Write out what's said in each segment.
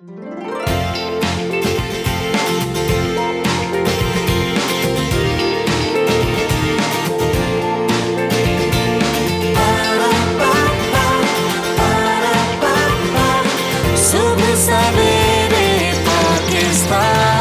सुबह सवेरे पाकिस्तान।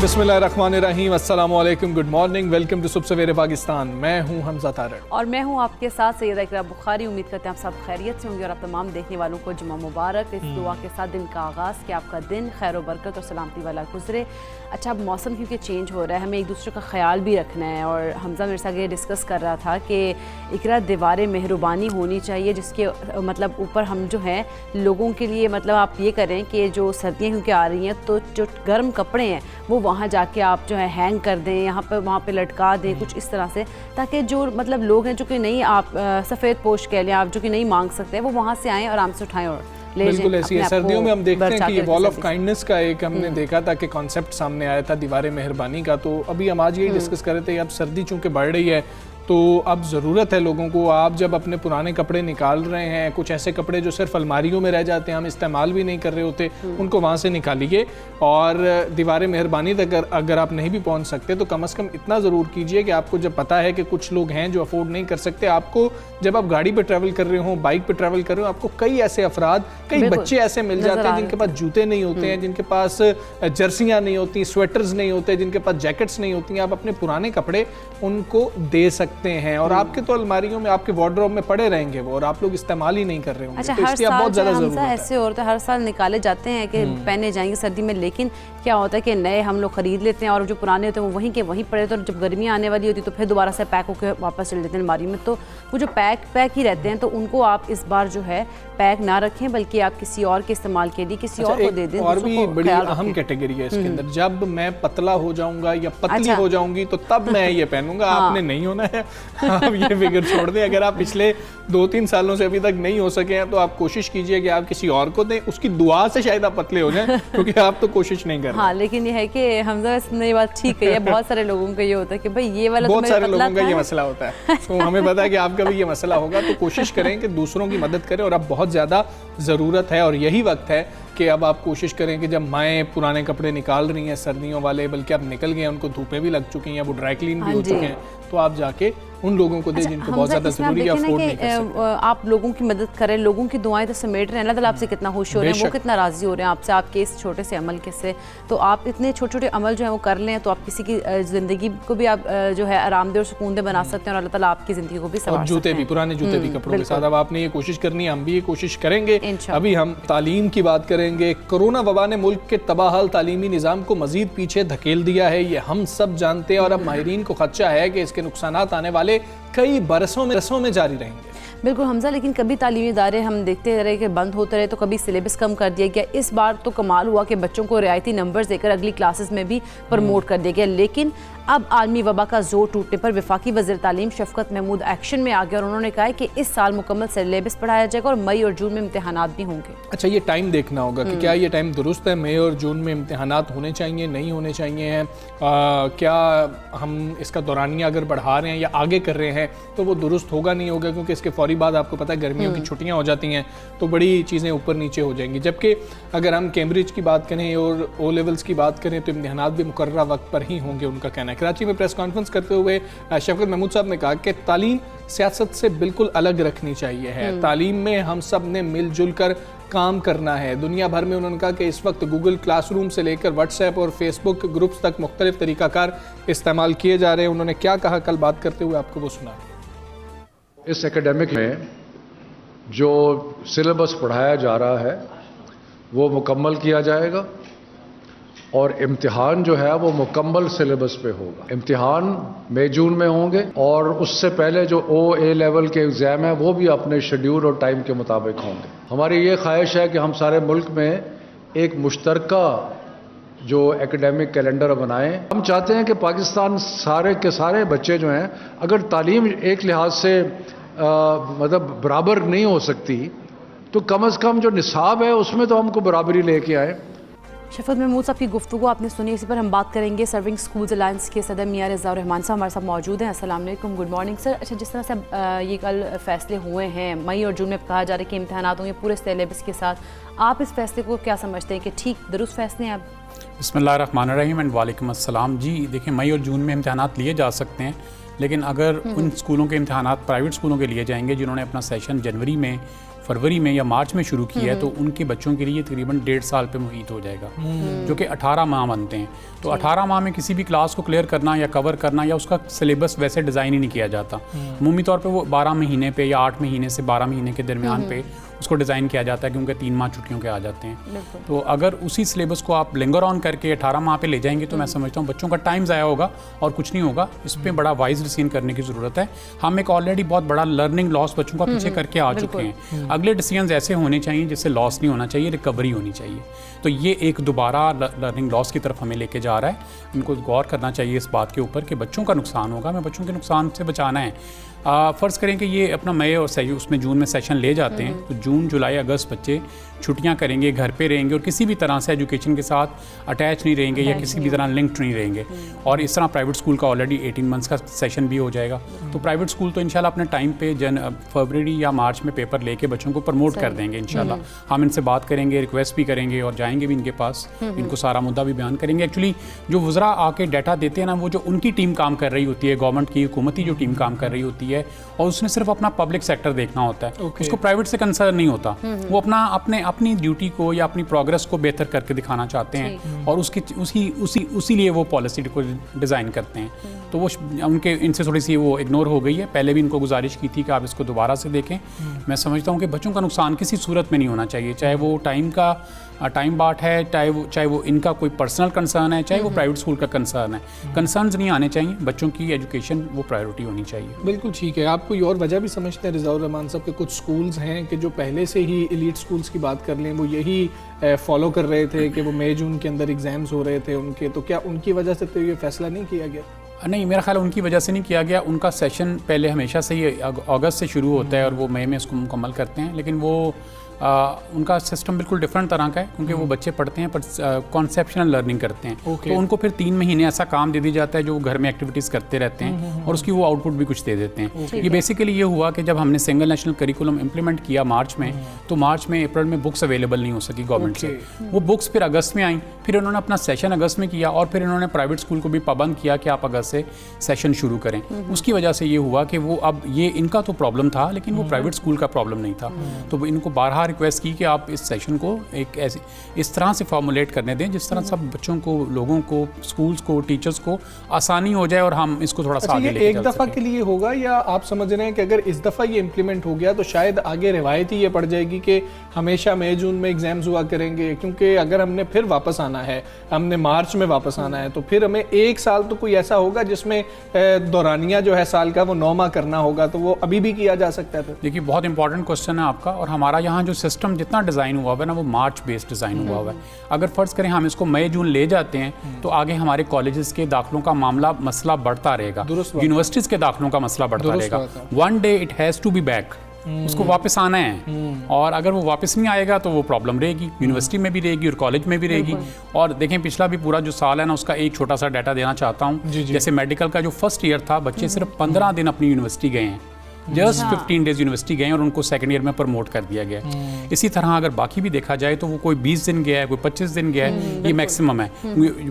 बिस्मिल्लाहिर्रहमानिर्रहीम, अस्सलाम वालेकुम, गुड मॉर्निंग, वेलकम टू सुबह सवेरे पाकिस्तान। मैं हूं हमजा तारड़ और मैं हूं आपके साथ सैयदा इकरा बुखारी। उम्मीद करते हैं आप सब खैरियत से होंगे और आप तमाम देखने वालों को जुम्मा मुबारक। इस दुआ के साथ दिन का आगाज़ कि आपका दिन खैर व बरकत और सलामती वाला गुजरे। अच्छा, अब मौसम क्योंकि चेंज हो रहा है, हमें एक दूसरे का ख्याल भी रखना है। और हमजा मेरे साथ ये डिस्कस कर रहा था कि इकरा दीवार मेहरबानी होनी चाहिए, जिसके मतलब ऊपर हम जो हैं लोगों के लिए मतलब आप ये करें कि जो सर्दियाँ क्योंकि आ रही हैं तो जो गर्म कपड़े हैं वो वहाँ जाके आप जो है हैंग कर दें, यहाँ पर वहाँ पे लटका दें कुछ इस तरह से, ताकि जो मतलब लोग हैं जो कि नहीं आप सफ़ेद पोश कह लें, आप जो कि नहीं मांग सकते वो वहाँ से आएँ आराम से उठाएँ और बिल्कुल ऐसी है। सर्दियों में हम देखते हैं कि ये वॉल ऑफ काइंडनेस का एक हमने देखा था कि कॉन्सेप्ट सामने आया था दीवार मेहरबानी का। तो अभी हम आज यही डिस्कस कर रहे थे, अब सर्दी चूंकि बढ़ रही है तो अब ज़रूरत है लोगों को, आप जब अपने पुराने कपड़े निकाल रहे हैं, कुछ ऐसे कपड़े जो सिर्फ अलमारियों में रह जाते हैं, हम इस्तेमाल भी नहीं कर रहे होते, उनको वहाँ से निकालिए। और दीवार मेहरबानी तक अगर आप नहीं भी पहुँच सकते तो कम से कम इतना ज़रूर कीजिए कि आपको जब पता है कि कुछ लोग हैं जो अफोर्ड नहीं कर सकते, आपको जब आप गाड़ी पर ट्रैवल कर रहे हो, बाइक पर ट्रैवल कर रहे हो, आपको कई ऐसे अफराद, कई बच्चे ऐसे मिल जाते हैं जिनके पास जूते नहीं होते हैं, जिनके पास जर्सियाँ नहीं होती, स्वेटर्स नहीं होते, जिनके पास जैकेट्स नहीं होती हैं। आप अपने पुराने कपड़े उनको दे सकते हैं और आपके तो अलमारियों में, आपके वार्डरोब में पड़े रहेंगे वो, और आप लोग इस्तेमाल ही नहीं कर रहे होंगे। अच्छा, तो इसकी बहुत ज़्यादा ज़रूरत है। ऐसे होता है, हर साल निकाले जाते हैं कि पहने जाएंगे सर्दी में, लेकिन क्या होता है कि नए हम लोग खरीद लेते हैं और जो पुराने होते हैं वो वहीं के वहीं पड़े होते हैं। जब गर्मियाँ आने वाली होती है तो फिर दोबारा से पैक होकर वापस चले जाते हैं अलमारी में। तो वो जो पैक ही रहते हैं, तो उनको आप इस बार जो है पैक ना रखें, बल्कि आप किसी और के इस्तेमाल के लिए किसी और को दे दें। और भी बड़ी अहम कैटेगरी है इसके अंदर, जब मैं पतला हो जाऊंगा या पतली हो जाऊंगी तो तब मैं ये पहनूंगा। आपने नहीं होना है, आप ये फिक्र छोड़ दें। अगर आप पिछले 2-3 सालों से अभी तक नहीं हो सके हैं तो आप कोशिश कीजिए कि आप किसी और को दें, उसकी दुआ से शायद आप पतले हो जाएं, क्योंकि आप तो कोशिश नहीं कर रहे। हाँ, लेकिन ये है कि हमजा ने ये बात ठीक है, बहुत सारे लोगों का ये होता है कि भाई ये वाला, बहुत सारे लोगों का ये मसला होता है, तो हमें पता है कि आपका भी ये मसला होगा। तो कोशिश करें कि दूसरों की मदद करें, और अब बहुत ज़्यादा ज़रूरत है। और यही वक्त है कि अब आप कोशिश करें कि जब माएँ पुराने कपड़े निकाल रही हैं सर्दियों वाले, बल्कि अब निकल गए हैं, उनको धूपें भी लग चुकी हैं, वो ड्राई क्लीन भी हो चुके हैं, तो आप जाके उन लोगों को दें जिनको बहुत ज़्यादा ज़रूरी है, अफोर्ड नहीं कर सकते। आप लोगों की मदद करें, लोगों की दुआएं तो समेट रहे हैं, अल्लाह ताला आपसे कितना खुश हो रहे हैं, वो कितना राज़ी हो रहे हैं आपसे, आपके इस छोटे से अमल के से। तो आप इतने छोटे छोटे अमल जो है वो कर लें, तो आप किसी की ज़िंदगी को भी आप जो है आरामदेह और सुकूनदेह बना सकते हैं, और अल्लाह ताला आपकी ज़िंदगी को भी संवार सकते हैं। जूते भी, पुराने जूते भी कपड़ों के साथ अब आपने ये कोशिश करनी है, हम भी ये कोशिश करेंगे। अभी हम तालीम की बात करेंगे। कोरोना वबा ने मुल्क के तबाहल तालीमी निज़ाम को मज़ीद पीछे धकेल दिया है, ये हम सब जानते हैं, और अब माहिरीन को खदशा है कि इसके नुकसानात आने वाले कई बरसों में जारी रहेंगे। बिल्कुल हमजा, लेकिन कभी तालीमी इदारे हम देखते रहे कि बंद होते रहे, तो कभी सिलेबस कम कर दिया गया। इस बार तो कमाल हुआ कि बच्चों को रियायती नंबर्स देकर अगली क्लासेस में भी प्रमोट कर दिया गया। लेकिन अब आलमी वबा का जोर टूटने पर वफाकी वज़ीर तालीम शफ़क़त महमूद एक्शन में आ गया, और उन्होंने कहा है कि इस साल मुकम्मल सिलेबस पढ़ाया जाएगा और मई और जून में इम्तिहानात भी होंगे। अच्छा, ये टाइम देखना होगा कि क्या ये टाइम दुरुस्त है, मई और जून में इम्तिहानात होने चाहिए, नहीं होने चाहिए हैं, क्या हम इसका दौरानिया अगर बढ़ा रहे हैं या आगे कर रहे हैं तो वो दुरुस्त होगा नहीं होगा, क्योंकि इसके फौरी बाद आपको पता है गर्मियों की छुट्टियां हो जाती हैं, तो बड़ी चीज़ें ऊपर नीचे हो जाएंगी। जबकि अगर हम कैम्ब्रिज की बात करें और ओ लेवल्स की बात करें तो इम्तिहानात भी मुकर्रर वक्त पर ही होंगे, उनका कहना है। कराची में प्रेस कॉन्फ्रेंस करते हुए शफ़क़त महमूद साहब ने कहा कि तालीम सियासत से बिल्कुल अलग रखनी चाहिए है, तालीम में हम सब ने मिलजुल कर काम करना है। दुनिया भर में उन्होंने कहा कि इस वक्त गूगल क्लासरूम से लेकर व्हाट्सएप और फेसबुक ग्रुप्स तक मुख्तलिफ तरीक़ाकार इस्तेमाल किए जा रहे हैं। उन्होंने क्या कहा कल बात करते हुए, आपको वो सुना। इस एकेडमिक में जो सिलेबस पढ़ाया जा रहा है वो मुकम्मल किया जाएगा, और इम्तिहान जो है वो मुकम्मल सिलेबस पे होगा। इम्तिहान मई जून में होंगे, और उससे पहले जो OA लेवल के एग्ज़ाम है वो भी अपने शेड्यूल और टाइम के मुताबिक होंगे। हमारी ये ख्वाहिश है कि हम सारे मुल्क में एक मुश्तरका जो एकेडमिक कैलेंडर बनाएं। हम चाहते हैं कि पाकिस्तान सारे के सारे बच्चे जो हैं, अगर तालीम एक लिहाज से मतलब बराबर नहीं हो सकती, तो कम से कम जो निसाब है उसमें तो हमको बराबरी लेके आए। शफकत महमूद साहब की गुफ्तगू आपने सुनी, इसी पर हम बात करेंगे। सर्विंग स्कूल्स अलायंस के सदर मियां रिज़ा रहमान साहब हमारे साथ मौजूद हैं। अस्सलाम वालेकुम, गुड मॉर्निंग सर। अच्छा, जिस तरह से ये कल फैसले हुए हैं, मई और जून में कहा जा रहा है कि इम्तहानात होंगे पूरे सिलेबस के साथ, आप इस फैसले को क्या समझते हैं कि ठीक दुरुस्त फैसले हैं? अब बिस्मिल्लाहिर्रहमानिर्रहीम एंड वालेकुम अस्सलाम। जी देखिए, मई और जून में इम्तहानात लिए जा सकते हैं, लेकिन अगर उन स्कूलों के इम्तहानात प्राइवेट स्कूलों के लिए जाएंगे जिन्होंने अपना सेशन जनवरी में, फरवरी में या मार्च में शुरू किया है, तो उनके बच्चों के लिए तकरीबन 1.5 साल पे मुहित हो जाएगा, जो कि 18 माह बनते हैं। तो 18 माह में किसी भी क्लास को क्लियर करना या कवर करना, या उसका सिलेबस वैसे डिज़ाइन ही नहीं किया जाता। अमूमी तौर पे वो 12 महीने पे या 8 महीने से 12 महीने के दरमियान पे उसको डिज़ाइन किया जाता है, क्योंकि 3 माह छुट्टियों के आ जाते हैं। तो अगर उसी सिलेबस को आप लिंगर ऑन करके 18 माह पे ले जाएंगे, तो मैं समझता हूँ बच्चों का टाइम ज़ाया होगा और कुछ नहीं होगा। इस पर बड़ा वाइज डिसीजन करने की ज़रूरत है। हम एक ऑलरेडी बहुत बड़ा लर्निंग लॉस बच्चों का पीछे करके आ चुके हैं। अगले डिसीजन ऐसे होने चाहिए जिससे लॉस नहीं होना चाहिए, रिकवरी होनी चाहिए। तो ये एक दोबारा लर्निंग लॉस की तरफ हमें लेके जा रहा है। इनको गौर करना चाहिए इस बात के ऊपर कि बच्चों का नुकसान होगा, हमें बच्चों के नुकसान से बचाना है। फ़र्ज़ करें कि ये अपना मई और उसमें जून में सेशन ले जाते हैं, तो जून, जुलाई, अगस्त बच्चे छुट्टियां करेंगे, घर पे रहेंगे और किसी भी तरह से एजुकेशन के साथ अटैच नहीं रहेंगे या किसी भी तरह लिंक्ड नहीं रहेंगे। और इस तरह प्राइवेट स्कूल का ऑलरेडी 18 मंथ्स का सेशन भी हो जाएगा। तो प्राइवेट स्कूल तो इंशाल्लाह अपने टाइम पे फरवरी या मार्च में पेपर लेके बच्चों को प्रमोट कर देंगे इंशाल्लाह। हम इनसे बात करेंगे, रिक्वेस्ट भी करेंगे और जाएंगे भी इनके पास, इनको सारा मुद्दा भी बयान करेंगे। एक्चुअली जो वज़रा आके डाटा देते हैं ना, वो जो उनकी टीम काम कर रही होती है, गवर्नमेंट की हुकूमती जो टीम काम कर रही होती है, और उसने सिर्फ अपना पब्लिक सेक्टर देखना होता है, उसको प्राइवेट से कंसर्न नहीं होता। वो अपनी ड्यूटी को या अपनी प्रोग्रेस को बेहतर करके दिखाना चाहते हैं और उसी लिए वो पॉलिसी को डिज़ाइन करते हैं। तो वो उनके इनसे थोड़ी सी वो इग्नोर हो गई है। पहले भी इनको गुजारिश की थी कि आप इसको दोबारा से देखें। मैं समझता हूँ कि बच्चों का नुकसान किसी सूरत में नहीं होना चाहिए, चाहे वो टाइम बाट है, चाहे वो इनका कोई पर्सनल कंसर्न है, चाहे वो प्राइवेट स्कूल का कंसर्न है। कंसर्न्स नहीं आने चाहिए, बच्चों की एजुकेशन वो प्रायोरिटी होनी चाहिए। बिल्कुल ठीक है। आप कोई और वजह भी समझते हैं रिज़ा रहमान साहब के कुछ स्कूल्स हैं कि जो पहले से ही एलीट स्कूल्स की बात कर लें, वो यही फॉलो कर रहे थे कि वो मई जून के अंदर एग्जाम्स हो रहे थे उनके, तो क्या उनकी वजह से तो ये फैसला नहीं किया गया? नहीं, मेरा ख्याल उनकी वजह से नहीं किया गया। उनका सेशन पहले हमेशा से ही अगस्त से शुरू होता है और वो मई में इसको मुकम्मल करते हैं, लेकिन वो उनका सिस्टम बिल्कुल डिफरेंट तरह का है, क्योंकि वो बच्चे पढ़ते हैं पर कॉन्सेप्शनल लर्निंग करते हैं। तो उनको फिर 3 महीने ऐसा काम दे दिया जाता है जो वो घर में एक्टिविटीज़ करते रहते हैं और उसकी वो आउटपुट भी कुछ दे देते हैं। ये बेसिकली ये हुआ कि जब हमने सिंगल नेशनल करिकुलम इम्प्लीमेंट किया मार्च में, तो मार्च में, अप्रैल में बुक्स अवेलेबल नहीं हो सकी गवर्नमेंट से। वो बुक्स फिर अगस्त में आई, फिर उन्होंने अपना सेशन अगस्त में किया और फिर इन्होंने प्राइवेट स्कूल को भी पाबंद किया कि आप अगस्त से सेशन शुरू करें। उसकी वजह से ये हुआ कि वो अब ये इनका तो प्रॉब्लम था, लेकिन वो प्राइवेट स्कूल का प्रॉब्लम नहीं था। तो इनको बारहा रिक्वेस्ट की कि आप इस सेशन को एक ऐसे इस तरह से फॉर्मुलेट करने दें जिस तरह सब बच्चों को, लोगों को, स्कूल्स को, टीचर्स को आसानी हो जाए और हम इसको थोड़ा सा आगे लेके एक दफ़ा के लिए होगा, या आप समझ रहे हैं कि अगर इस दफ़ा ये इम्प्लीमेंट हो गया तो शायद आगे रिवायत ही ये पड़ जाएगी कि हमेशा मई जून में एग्जाम्स हुआ करेंगे? क्योंकि अगर हमने फिर वापस आना है, हमने मार्च में वापस आना है, तो फिर हमें 1 साल तो कोई ऐसा होगा जिसमें दौरानिया जो है साल का वो 9 माह करना होगा, तो वो अभी भी किया जा सकता है? देखिए, बहुत इंपॉर्टेंट क्वेश्चन है आपका। और हमारा यहाँ जो सिस्टम जितना डिज़ाइन हुआ है ना, वो मार्च बेस्ड डिज़ाइन हुआ है। अगर फ़र्ज़ करें हम इसको मई जून ले जाते हैं, तो आगे हमारे कॉलेजेस के दाखिलों का मसला बढ़ता रहेगा, यूनिवर्सिटीज़ के दाखिलों का मसला बढ़ता रहेगा। One day it has to be back, उसको वापस आना है। और अगर वो वापस नहीं आएगा तो वो प्रॉब्लम रहेगी, यूनिवर्सिटी में भी रहेगी और कॉलेज में भी रहेगी। और देखें, पिछला भी पूरा जो साल है ना, उसका एक छोटा सा डाटा देना चाहता हूँ। जैसे मेडिकल का जो फर्स्ट ईयर था, बच्चे सिर्फ 15 दिन अपनी यूनिवर्सिटी गए हैं, जस्ट 15 डेज यूनिवर्सिटी गए और उनको सेकंड ईयर में प्रमोट कर दिया गया। इसी तरह अगर बाकी भी देखा जाए तो वो कोई 20 दिन गया है, कोई 25 दिन गया है, ये मैक्सिमम है।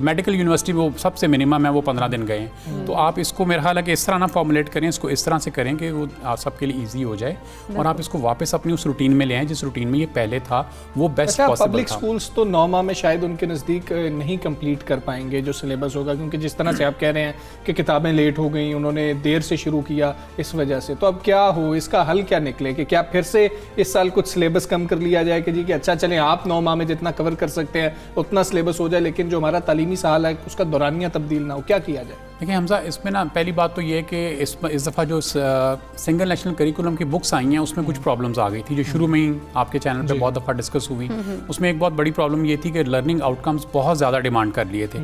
मेडिकल यूनिवर्सिटी वो सबसे मिनिमम है, वो 15 दिन गए हैं। तो आप इसको, मेरा ख्याल है कि इस तरह ना फॉर्मुलेट करें, इसको इस तरह से करें कि वो आप सबके लिए ईजी हो जाए और आप इसको वापस अपनी उस रूटीन में ले आएँ जिस रूटीन में ये पहले था, वो बेस्ट पॉसिबल था। पब्लिक स्कूल्स तो 9 माह में शायद उनके नज़दीक नहीं कंप्लीट कर पाएंगे जो सिलेबस होगा, क्योंकि जिस तरह से आप कह रहे हैं कि किताबें लेट हो गई, उन्होंने देर से शुरू किया इस वजह से। तो अब क्या हो, इसका हल क्या निकले? कि क्या फिर से इस साल कुछ सिलेबस कम कर लिया जाए कि जी कि अच्छा चलें, आप 9 माह में जितना कवर कर सकते हैं उतना सिलेबस हो जाए, लेकिन जो हमारा तालीमी साल है उसका दौरानिया तब्दील ना हो? क्या किया जाए? देखिए हमजा, इसमें ना पहली बात तो ये है कि इस दफ़ा जो सिंगल नेशनल करिकुलम की बुक्स आई हैं उसमें कुछ प्रॉब्लम्स आ गई थी, जो शुरू में ही आपके चैनल पे बहुत दफ़ा डिस्कस हुई। उसमें एक बहुत बड़ी प्रॉब्लम ये थी कि लर्निंग आउटकम्स बहुत ज़्यादा डिमांड कर लिए थे।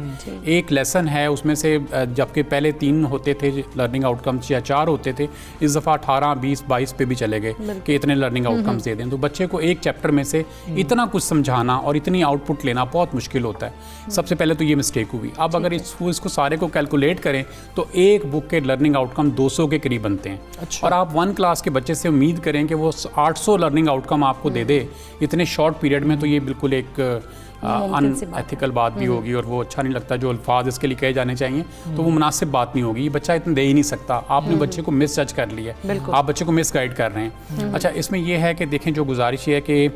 एक लेसन है उसमें से, जबकि पहले 3 होते थे लर्निंग आउटकम्स या 4 होते थे, इस दफ़ा 18, 20, 22 पे भी चले गए कि इतने लर्निंग आउटकम्स दे दें। तो बच्चे को एक चैप्टर में से इतना कुछ समझाना और इतनी आउटपुट लेना बहुत मुश्किल होता है। सबसे पहले तो ये मिस्टेक हुई। अब अगर इसको सारे को कैलकुलेट करें तो एक बुक के लर्निंग आउटकम 200 के करीब बनते हैं। और आप 1 क्लास के बच्चे से उम्मीद करें कि वो 800 लर्निंग आउटकम आपको दे दे इतने शॉर्ट पीरियड में, तो ये बिल्कुल एक अनएथिकल बात भी होगी और वो अच्छा नहीं लगता। जो अल्फाज इसके लिए कहे जाने चाहिए तो वो मुनासिब बात नहीं होगी। ये बच्चा इतना दे ही नहीं सकता। आपने बच्चे को मिस जज कर लिया है, आप बच्चे को मिस गाइड कर रहे हैं। अच्छा, इसमें यह है कि देखें, जो गुजारिश है कि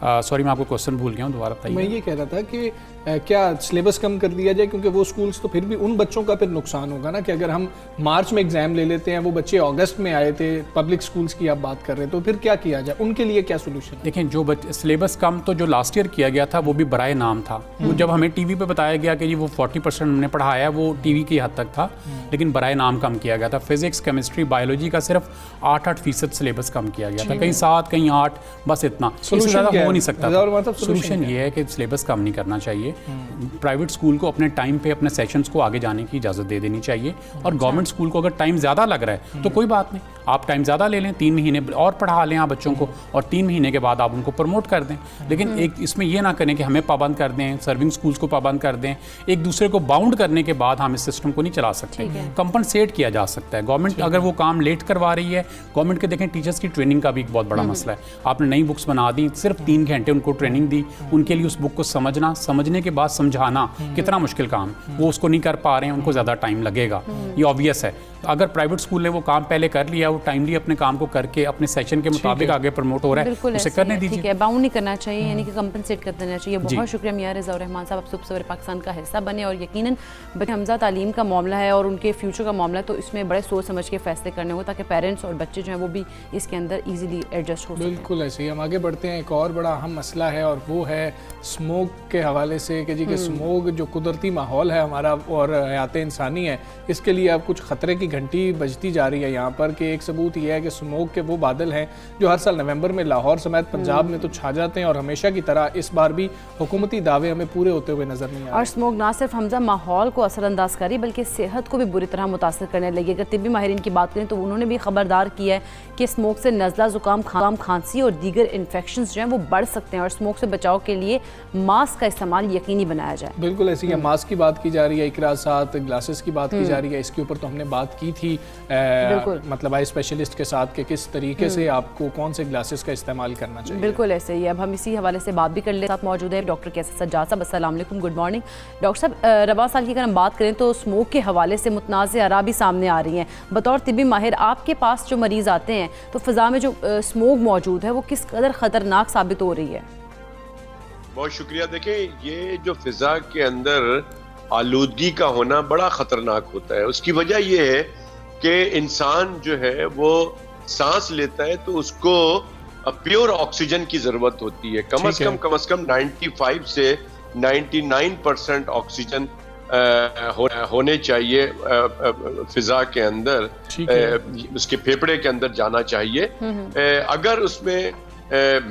सॉरी मैं आपको क्वेश्चन भूल गया हूँ, दोबारा बताइए। मैं ये कह रहा था कि क्या सिलेबस कम कर दिया जाए, क्योंकि वो स्कूल्स तो फिर भी उन बच्चों का फिर नुकसान होगा ना कि अगर हम मार्च में एग्जाम ले लेते हैं, वो बच्चे अगस्त में आए थे, पब्लिक स्कूल्स की आप बात कर रहे हैं, तो फिर क्या किया जाए, उनके लिए क्या सोल्यूशन? देखें, जो सिलेबस कम तो जो लास्ट ईयर किया गया था वो भी बराए नाम था। वो जब हमें टीवी पे बताया गया कि जी वो 40% हमने पढ़ाया, वो टीवी की हद तक था, लेकिन बराए नाम कम किया गया था। फिजिक्स, केमिस्ट्री, बायोलॉजी का सिर्फ 8% सिलेबस कम किया गया था, कहीं 7 कहीं 8, बस इतना। इससे ज़्यादा हो नहीं सकता। सोल्यूशन ये है कि सिलेबस कम नहीं करना चाहिए। प्राइवेट स्कूल को अपने टाइम पे अपने सेशंस को आगे जाने की इजाज़त दे देनी चाहिए, और गवर्नमेंट स्कूल को अगर टाइम ज़्यादा लग रहा है तो कोई बात नहीं, आप टाइम ज़्यादा ले लें, 3 महीने और पढ़ा लें आप बच्चों को, और 3 महीने के बाद आप उनको प्रमोट कर दें। लेकिन एक इसमें यह ना करें कि हमें पाबंद कर दें, सर्विंग स्कूल्स को पाबंद कर दें। एक दूसरे को बाउंड करने के बाद हम इस सिस्टम को नहीं चला सकते। कंपनसेट किया जा सकता है। गवर्नमेंट अगर वो काम लेट करवा रही है, गवर्नमेंट के देखें टीचर्स की ट्रेनिंग का भी एक बहुत बड़ा मसला है। आपने नई बुक्स बना दी, सिर्फ 3 घंटे उनको ट्रेनिंग दी, उनके लिए उस बुक को समझना, समझने के बाद समझाना कितना मुश्किल काम, वो उसको नहीं कर पा रहे हैं, उनको ज़्यादा टाइम लगेगा। ये ऑब्वियस है। अगर प्राइवेट स्कूल ने वो काम पहले कर लिया, वो टाइमली अपने काम को करके अपने सेशन के मुताबिक आगे प्रमोट हो रहा है, उसे करने दीजिए। ठीक है, बाउंड नहीं करना चाहिए, यानी कि कंपनसेट कर देना चाहिए। बहुत शुक्रिया मियां रिज़वान रहमान साहब, आप सुबह सवेरे पाकिस्तान का हिस्सा बने, और यकीनन बच्चे हमजा तालीम का मामला है और उनके फ्यूचर का मामला है, तो इसमें बड़े सोच समझ के फैसले करने हो ताकि पेरेंट्स और बच्चे जो हैं वो भी इसके अंदर ईजिली एडजस्ट हो सकें। बिल्कुल ऐसे ही हम आगे बढ़ते हैं। एक और बड़ा अहम मसला है और वो है स्मोक के हवाले से कि जी कि स्मोक जो कुदरती माहौल है हमारा और हयात इंसानी है, इसके लिए अब कुछ ख़तरे की घंटी बजती जा रही है यहाँ पर। कि एक सबूत यह है कि स्मोक के वो बादल हैं जो हर साल नवंबर में लाहौर समेत पंजाब में तो छा जाते हैं, और हमेशा की तरह इस बार भी हुकूमती दावे हमें पूरे होते हुए नजर नहीं आ रहे। और स्मोक ना सिर्फ हमजा माहौल को असरअंदाज करी बल्कि सेहत को भी बुरी तरह मुतासर करने लगी। अगर तिब्बी माहिरीन की बात करें तो उन्होंने भी खबरदार किया है कि स्मोक से नज़ला, ज़ुकाम, खांसी और दीगर इन्फेक्शन जो हैं वो बढ़ सकते हैं, और स्मोक से बचाव के लिए मास्क का इस्तेमाल यकीनी बनाया जाए। बिल्कुल ऐसी है। मास्क की बात की जा रही है, इकरा साथ ग्लासेस की बात की जा रही है, इसके ऊपर तो हमने बात की थी मतलब आई स्पेशलिस्ट के साथ कि किस तरीके से आपको कौन से ग्लासेस का इस्तेमाल करना चाहिए। बिल्कुल ऐसे ही। अब हम इसी हवाले से बात भी कर ले, साथ मौजूद है डॉक्टर कैसर सज्जाद साहब। अस्सलाम वालेकुम, गुड मॉर्निंग डॉक्टर साहब। रवा साल की अगर हम बात करें तो स्मोक के हवाले से मुतनाज़ आरा भी सामने आ रही हैं। बतौर तिब्बी माहिर आपके पास जो मरीज़ आते हैं तो फ़िज़ा में जो स्मोक मौजूद है वो किस कदर ख़तरनाक साबित हो रही है? बहुत शुक्रिया। देखें, ये जो फ़िज़ा के अंदर आलूदगी का होना बड़ा ख़तरनाक होता है। उसकी वजह यह है कि इंसान जो है वो सांस लेता है तो उसको प्योर ऑक्सीजन की ज़रूरत होती है। कम से कम 95 से 99% ऑक्सीजन होने चाहिए फिजा के अंदर, उसके फेफड़े के अंदर जाना चाहिए। अगर उसमें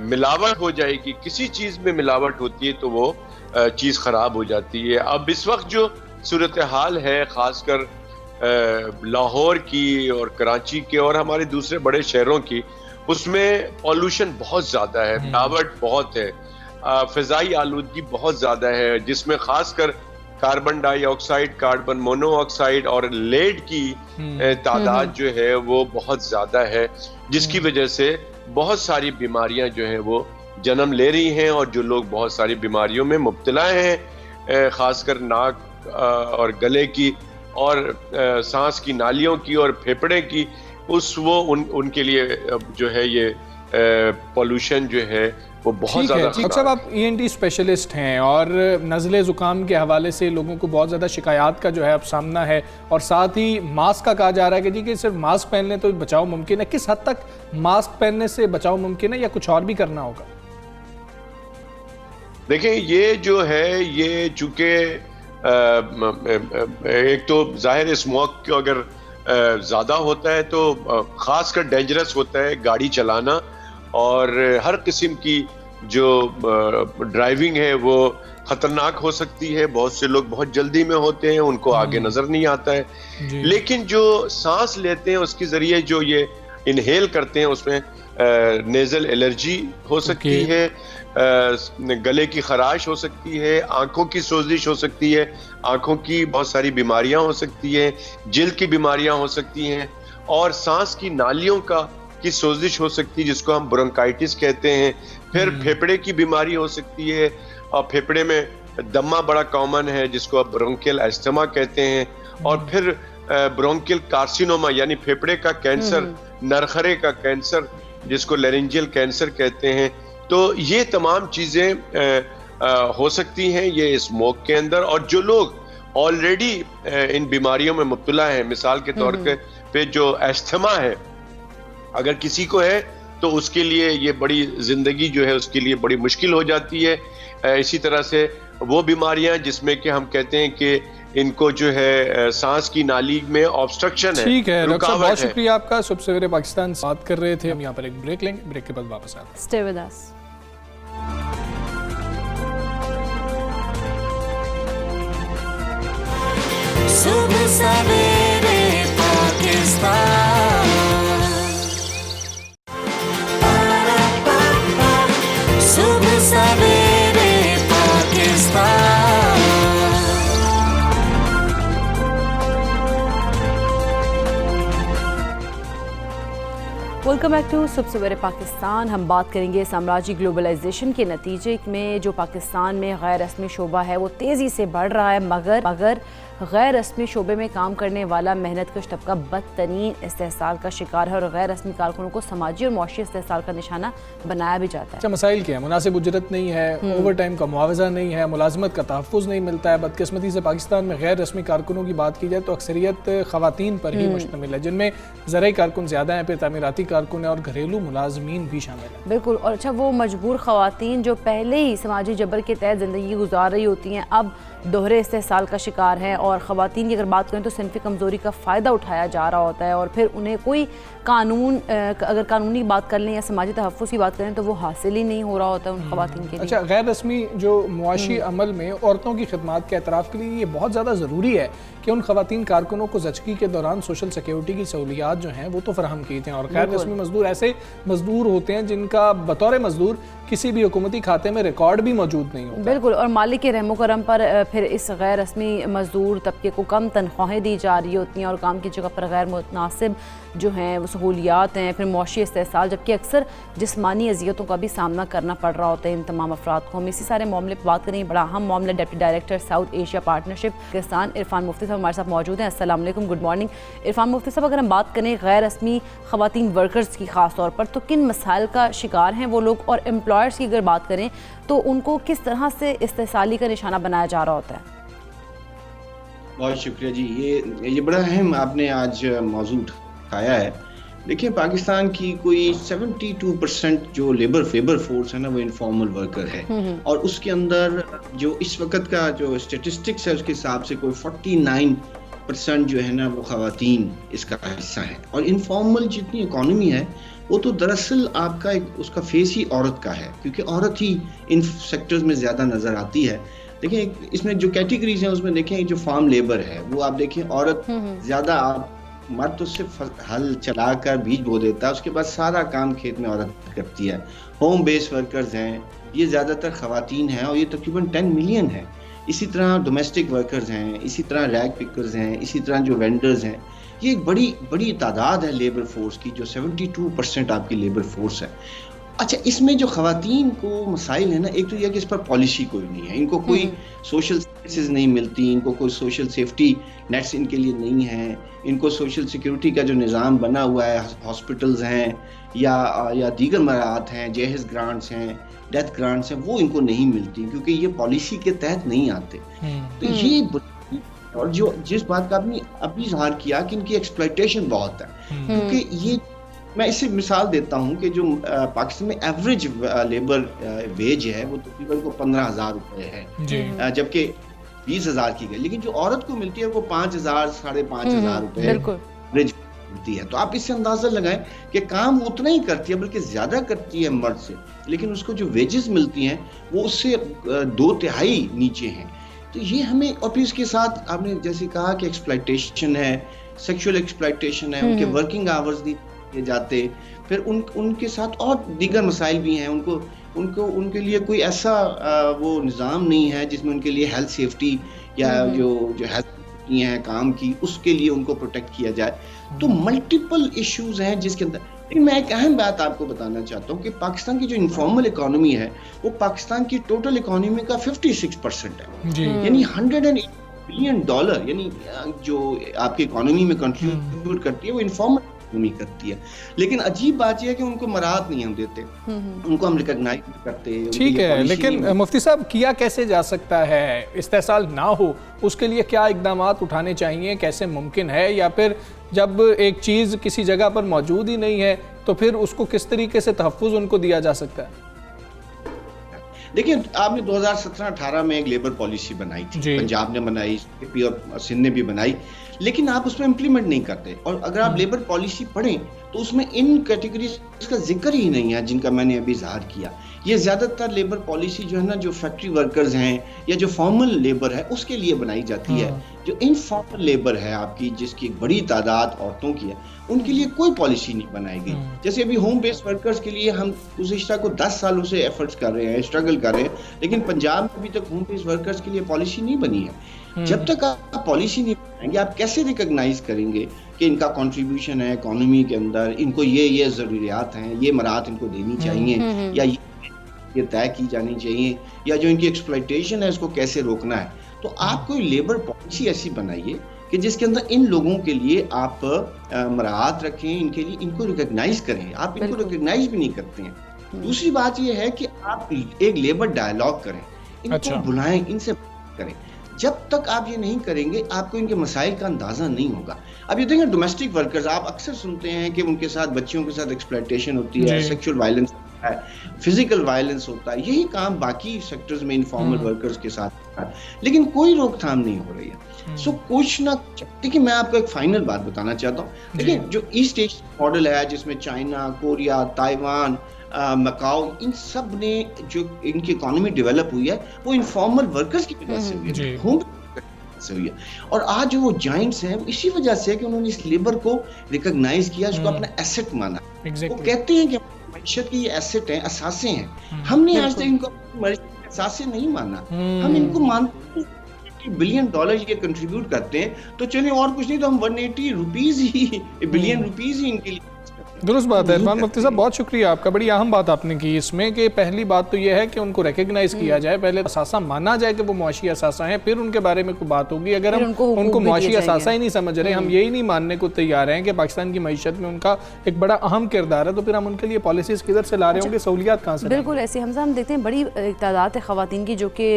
मिलावट हो जाएगी, किसी चीज़ में मिलावट होती है तो वो चीज़ ख़राब हो जाती है। अब इस वक्त जो सूरत हाल है, ख़ासकर लाहौर की और कराची के और हमारे दूसरे बड़े शहरों की, उसमें पॉल्यूशन बहुत ज़्यादा है, मिलावट बहुत है, फ़िज़ाई आलूदगी बहुत ज़्यादा है, जिसमें ख़ासकर कार्बन डाइऑक्साइड, कार्बन मोनोऑक्साइड और लेड की तादाद जो है वो बहुत ज़्यादा है, जिसकी वजह से बहुत सारी बीमारियां जो हैं वो जन्म ले रही हैं, और जो लोग बहुत सारी बीमारियों में मुब्तला हैं, ख़ासकर नाक और गले की और सांस की नालियों की और फेफड़े की, उनके लिए जो है ये पॉल्यूशन जो है वो बहुत ज़्यादा। डॉक्टर साहब, आप ENT स्पेशलिस्ट हैं और नज़ले ज़ुकाम के हवाले से लोगों को बहुत ज़्यादा शिकायत का जो है अब सामना है, और साथ ही मास्क का कहा जा रहा है कि जी कि सिर्फ मास्क पहनने तो बचाव मुमकिन है। किस हद तक मास्क पहनने से बचाव मुमकिन है या कुछ और भी करना होगा? देखें, ये जो है ये चूँकि एक तो जाहिर स्मोक को अगर ज़्यादा होता है तो ख़ासकर डेंजरस होता है गाड़ी चलाना, और हर किस्म की जो ड्राइविंग है वो ख़तरनाक हो सकती है। बहुत से लोग बहुत जल्दी में होते हैं, उनको आगे नज़र नहीं आता है। लेकिन जो सांस लेते हैं उसके ज़रिए जो ये इनहेल करते हैं उसमें नेज़ल एलर्जी हो सकती है, गले की खराश हो सकती है, आंखों की सोजिश हो सकती है, आंखों की बहुत सारी बीमारियां हो सकती है, जिल्द की बीमारियां हो सकती हैं, और सांस की नालियों की सोजिश हो सकती है जिसको हम ब्रोंकाइटिस कहते हैं। फिर फेफड़े की बीमारी हो सकती है, और फेफड़े में दमा बड़ा कॉमन है जिसको आप ब्रोंकियल एस्थमा कहते हैं। और फिर ब्रोंकियल कार्सिनोमा यानी फेफड़े का कैंसर, नरखरे का कैंसर जिसको लेरिंजियल कैंसर कहते हैं। तो ये तमाम चीज़ें हो सकती हैं ये स्मोक के अंदर। और जो लोग ऑलरेडी इन बीमारियों में मुब्तला हैं, मिसाल के तौर पे जो एस्थमा है, अगर किसी को है तो उसके लिए ये बड़ी ज़िंदगी जो है उसके लिए बड़ी मुश्किल हो जाती है। इसी तरह से वो बीमारियां जिसमें कि हम कहते हैं कि इनको जो है सांस की नाली में ऑब्स्ट्रक्शन है। ठीक है डॉक्टर साहब, बहुत शुक्रिया आपका। सुबह सवेरे पाकिस्तान से बात कर रहे थे हम। यहाँ पर एक ब्रेक लेंगे, ब्रेक के बाद वापस आते हैं। Stay with us. सुबह सवेरे पाकिस्तान, सुबह सवेरे पाकिस्तान। वेलकम बैक टू सुबह सवेरे पाकिस्तान। हम बात करेंगे साम्राज्य ग्लोबलाइजेशन के नतीजे में जो पाकिस्तान में गैर रस्मी शोबा है वो तेज़ी से बढ़ रहा है, मगर गैर रस्मी शोबे में काम करने वाला मेहनत कश तबका बदतरीन इस्तेहसाल का शिकार है और गैर रस्मी कारकुनों को समाजी और मुआशी इस्तेहसाल का निशाना बनाया भी जाता है। अच्छा, मसाइल क्या है? मुनासिब उजरत नहीं है, ओवर टाइम का मुआवजा नहीं है, मुलाजमत का तहफ़्फ़ुज़ नहीं मिलता है। बदकिस्मती से पाकिस्तान में गैर रस्मी कारकुनों की बात की जाए तो अक्सरियत ख़वातीन पर ही मुश्तमिल है, जिनमें ज़राई कारकुन ज़्यादा हैं, फिर तामीराती कारकुन है और घरेलू मुलाजमीन भी शामिल हैं। बिल्कुल। और अच्छा, वो मजबूर ख़वातीन जो पहले ही समाजी जबर के तहत ज़िंदगी गुजार रही होती हैं अब दोहरे इस्तेहसाल का शिकार हैं। और ख़वातीन की अगर बात करें तो सिनफ़ी कमज़ोरी का फ़ायदा उठाया जा रहा होता है और फिर उन्हें कोई कानून, अगर कानूनी बात कर लें या समाजी तहफ़्फ़ुज़ की बात करें तो वो हासिल ही नहीं हो रहा होता है उन ख़वातीन के लिए। अच्छा, गैर रस्मी जो मुआशी अमल में औरतों की खिदमात के एतराफ़ के लिए ये बहुत ज़्यादा ज़रूरी है कि उन ख़वातीन कारकुनों को ज़चगी के दौरान सोशल सिक्योरिटी की सहूलियात जो हैं वो तो फराहम की थी। और गैर रस्मी मजदूर ऐसे मजदूर होते हैं जिनका बतौर मजदूर किसी भी हुकूमती खाते में रिकॉर्ड भी मौजूद नहीं होता। बिल्कुल। और मालिक के रहमो करम पर फिर इस गैर रस्मी मजदूर तबके को कम तनख्वाहें दी जा रही होती हैं और काम की जगह पर गैर मुनासिब जो हैं वो सहूलियात हैं, फिर मुआशी इस्तेहसाल, जबकि अक्सर जिस्मानी अजियतों का भी सामना करना पड़ रहा होता है इन तमाम अफराद को। हम इसी सारे मामले पर बात करेंगे। बड़ा अहम मामला, deputy director south Asia partnership Pakistan Irfan Mufti sahab हमारे साथ मौजूद हैं। अस्सलाम वालेकुम, गुड मॉर्निंग इरफान मुफ्ती साहब। अगर हम बात करें गैर रस्मी ख़वातीन वर्कर्स की ख़ास तौर पर, तो किन मसाइल का शिकार हैं वो लोग, और एम्प्लॉयर्स की अगर बात करें तो उनको किस तरह से इस्तेहसाली का निशाना बनाया जा रहा होता है? बहुत शुक्रिया जी। ये बड़ा अहम आपने आज मौजू उठाया है। देखिए, पाकिस्तान की कोई 72% जो लेबर फोर्स है ना वो इनफॉर्मल वर्कर है, और उसके अंदर जो इस वक्त का जो स्टेटिस्टिक्स है उसके हिसाब से कोई 49% जो है ना वो ख़वातीन इसका हिस्सा है। और इनफॉर्मल जितनी इकॉनमी है वो तो दरअसल आपका उसका फेस ही औरत का है, क्योंकि औरत ही इन सेक्टर्स में ज़्यादा नज़र आती है। देखिए, इसमें जो कैटेगरीज हैं उसमें देखें जो फार्म लेबर है वो आप देखें औरत ज़्यादा, आप मर्द तो सिर्फ हल चलाकर बीज बो देता है, उसके बाद सारा काम खेत में औरत करती है। होम बेस्ड वर्कर्स हैं, ये ज़्यादातर ख़वातीन हैं और ये तकरीबन 10 मिलियन है। इसी तरह डोमेस्टिक वर्कर्स हैं, इसी तरह रैग पिकर्स हैं, इसी तरह जो वेंडर्स हैं। ये एक बड़ी तादाद है लेबर फोर्स की, जो 72% आपकी लेबर फोर्स है। अच्छा, इसमें जो ख़वातीन को मसाइल है ना, एक तो यह कि इस पर पॉलिसी कोई नहीं है, इनको कोई सोशल सर्विसेज नहीं मिलती, इनको कोई सोशल सेफ्टी नेट्स इनके लिए नहीं है, इनको सोशल सिक्योरिटी का जो निज़ाम बना हुआ है, हॉस्पिटल्स हैं या दीगर मराहत हैं, जहेज ग्रांट्स हैं, डेथ ग्रांट्स हैं, वो इनको नहीं मिलती क्योंकि ये पॉलिसी के तहत नहीं आते। तो ये, और जो जिस बात का आपने अभी इज़हार किया कि इनकी एक्सप्लॉयटेशन बहुत है, क्योंकि ये मैं इससे मिसाल देता हूँ कि जो पाकिस्तान में एवरेज लेबर वेज है वो तकरीबन को 15,000 रुपये है, जबकि 20,000 की गई, लेकिन जो औरत को मिलती है वो 5,000 5,500 रुपए मिलती है। तो आप इससे अंदाजा लगाएं कि काम उतना ही करती है बल्कि ज्यादा करती है मर्द से, लेकिन उसको जो वेजेस मिलती हैं वो उससे 2/3 नीचे हैं। तो ये हमें, और फिर इसके साथ आपने जैसे कहा कि एक्सप्लॉयटेशन है, सेक्सुअल एक्सप्लॉयटेशन है, उनके वर्किंग आवर्स नहीं किए जाते, फिर उनके साथ और दीगर मसाइल भी हैं। उनके लिए कोई ऐसा वो निज़ाम नहीं है जिसमें उनके लिए हेल्थ सेफ्टी या जो हेल्थ हैं काम की, उसके लिए उनको प्रोटेक्ट किया जाए। तो मल्टीपल इश्यूज हैं जिसके अंदर, लेकिन मैं एक अहम बात आपको बताना चाहता हूँ कि पाकिस्तान की जो इनफॉर्मल इकोनॉमी है वो पाकिस्तान की टोटल इकोनॉमी का 56% है, यानी $108 बिलियन, यानी जो आपकी इकोनॉमी में कंट्रीब्यूट करती है वो इनफॉर्मल इकोनॉमी करती है। लेकिन अजीब बात यह है कि उनको मराहत नहीं हम देते, उनको हम रिकॉग्नाइज करते हैं। ठीक है, लेकिन मुफ्ती साहब किया कैसे जा सकता है, इस्तेसाल ना हो उसके लिए क्या इकदाम उठाने चाहिए, कैसे मुमकिन है, या फिर जब एक चीज़ किसी जगह पर मौजूद ही नहीं है तो फिर उसको किस तरीके से तहफ़्फ़ुज़ उनको दिया जा सकता है? देखिए, आपने 2017-18 में एक लेबर पॉलिसी बनाई थी, पंजाब ने बनाई, यूपी और सिंध ने भी बनाई, लेकिन आप उसमें इम्प्लीमेंट नहीं करते। और अगर आप लेबर पॉलिसी पढ़ें तो उसमें इन कैटेगरीज का जिक्र ही नहीं है जिनका मैंने अभी इज़हार किया। ये ज़्यादातर लेबर पॉलिसी जो है ना, जो फैक्ट्री वर्कर्स हैं या जो फॉर्मल लेबर है उसके लिए बनाई जाती है। जो इनफॉर्मल लेबर है आपकी, जिसकी एक बड़ी तादाद औरतों की है, उनके लिए कोई पॉलिसी नहीं बनाई गई। जैसे अभी होम बेस्ड वर्कर्स के लिए हम गुज़िश्ता को 10 सालों से एफर्ट्स कर रहे हैं, स्ट्रगल कर रहे हैं, लेकिन पंजाब में अभी तक होम बेस्ड वर्कर्स के लिए पॉलिसी नहीं बनी है। जब तक आप पॉलिसी नहीं बनाएंगे, आप कैसे रिकॉग्नाइज करेंगे कि इनका कंट्रीब्यूशन है इकोनॉमी के अंदर, इनको ये ज़रूरियात हैं, ये मराहत इनको देनी चाहिए या ये तय की जानी चाहिए, या जो इनकी एक्सप्लॉयटेशन है इसको कैसे रोकना है। तो आप कोई लेबर पॉलिसी ऐसी बनाइए कि जिसके अंदर इन लोगों के लिए आप मराहत रखें, इनके लिए इनको रिकॉग्नाइज करें। आप इनको रिकॉग्नाइज भी नहीं करते हैं। दूसरी बात ये है कि आप एक लेबर डायलॉग करें, इनको बुलाएं, इनसे करें। जब तक आप ये नहीं करेंगे आपको इनके मसाइल का अंदाजा नहीं होगा। अब ये देखें, डोमेस्टिक वर्कर्स आप अक्सर सुनते हैं कि उनके साथ, बच्चियों के साथ एक्सप्लॉयटेशन होती है, सेक्सुअल वायलेंस होता है, फिजिकल वायलेंस होता है। यही काम बाकी सेक्टर्स में इनफॉर्मल वर्कर्स के साथ होता है, लेकिन कोई रोकथाम नहीं हो रही है। सो कुछ ना, देखिए मैं आपको एक फाइनल बात बताना चाहता हूँ। देखिए, जो ईस्ट एशिया मॉडल है जिसमें चाइना, कोरिया, ताइवान, मकाओ, इन सब ने जो इनकी इकोनॉमी डेवलप हुई है वो इनफॉर्मल वर्कर्स की वजह से हुई है, से हुई है। और आज जो वो जाइंट्स हैं वो इसी वजह से है कि उन्होंने इस लेबर को रिकॉग्नाइज किया, उसको अपना एसेट माना। वो कहते हैं कि मईशत की ये एसेट है, असासे हैं। हमने आज तक इनको असासे नहीं माना, हम इनको मानते $180 बिलियन ये कंट्रीब्यूट करते हैं, तो चलिए और कुछ नहीं तो हम $180 बिलियन ही इनके लिए। दुरुस्त बात है इरफान मुफ्ती साहब, बहुत शुक्रिया आपका। बड़ी अहम बात आपने की इसमें कि पहली बात तो यह है कि उनको रिकग्नाइज किया जाए, पहले असासा माना जाए कि वो मुआशी असासा है, फिर उनके बारे में कोई बात होगी। अगर हम उनको मुआशी असासा ही नहीं समझ रहे, हम यही नहीं मानने को तैयार हैं कि पाकिस्तान की मईशत में उनका एक बड़ा अहम किरदार है, तो फिर हम उनके लिए पॉलिसीज किधर से ला रहे होंगे, सहूलियात कहाँ से? बिल्कुल ऐसे हम देखते हैं बड़ी तादाद है ख़वातीन की जो कि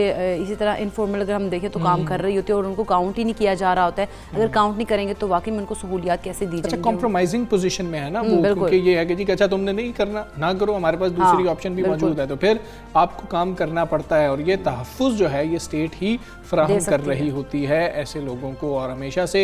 इसी तरह इनफॉर्मल अगर हम देखें तो काम कर रही होती है और उनको काउंट ही नहीं किया जा रहा होता है। अगर काउंट नहीं करेंगे तो वाकई में उनको सहूलियात कैसे दी जाएंगी? कॉम्प्रोमाइजिंग पोजीशन में है ना वो, क्योंकि ये है कि जी अच्छा तुमने नहीं करना, ना करो, हमारे पास दूसरी ऑप्शन भी मौजूद है, तो फिर आपको काम करना पड़ता है। और ये तहफ़्फ़ुज़ जो है ये स्टेट ही फराहम कर रही होती है ऐसे लोगों को। और हमेशा से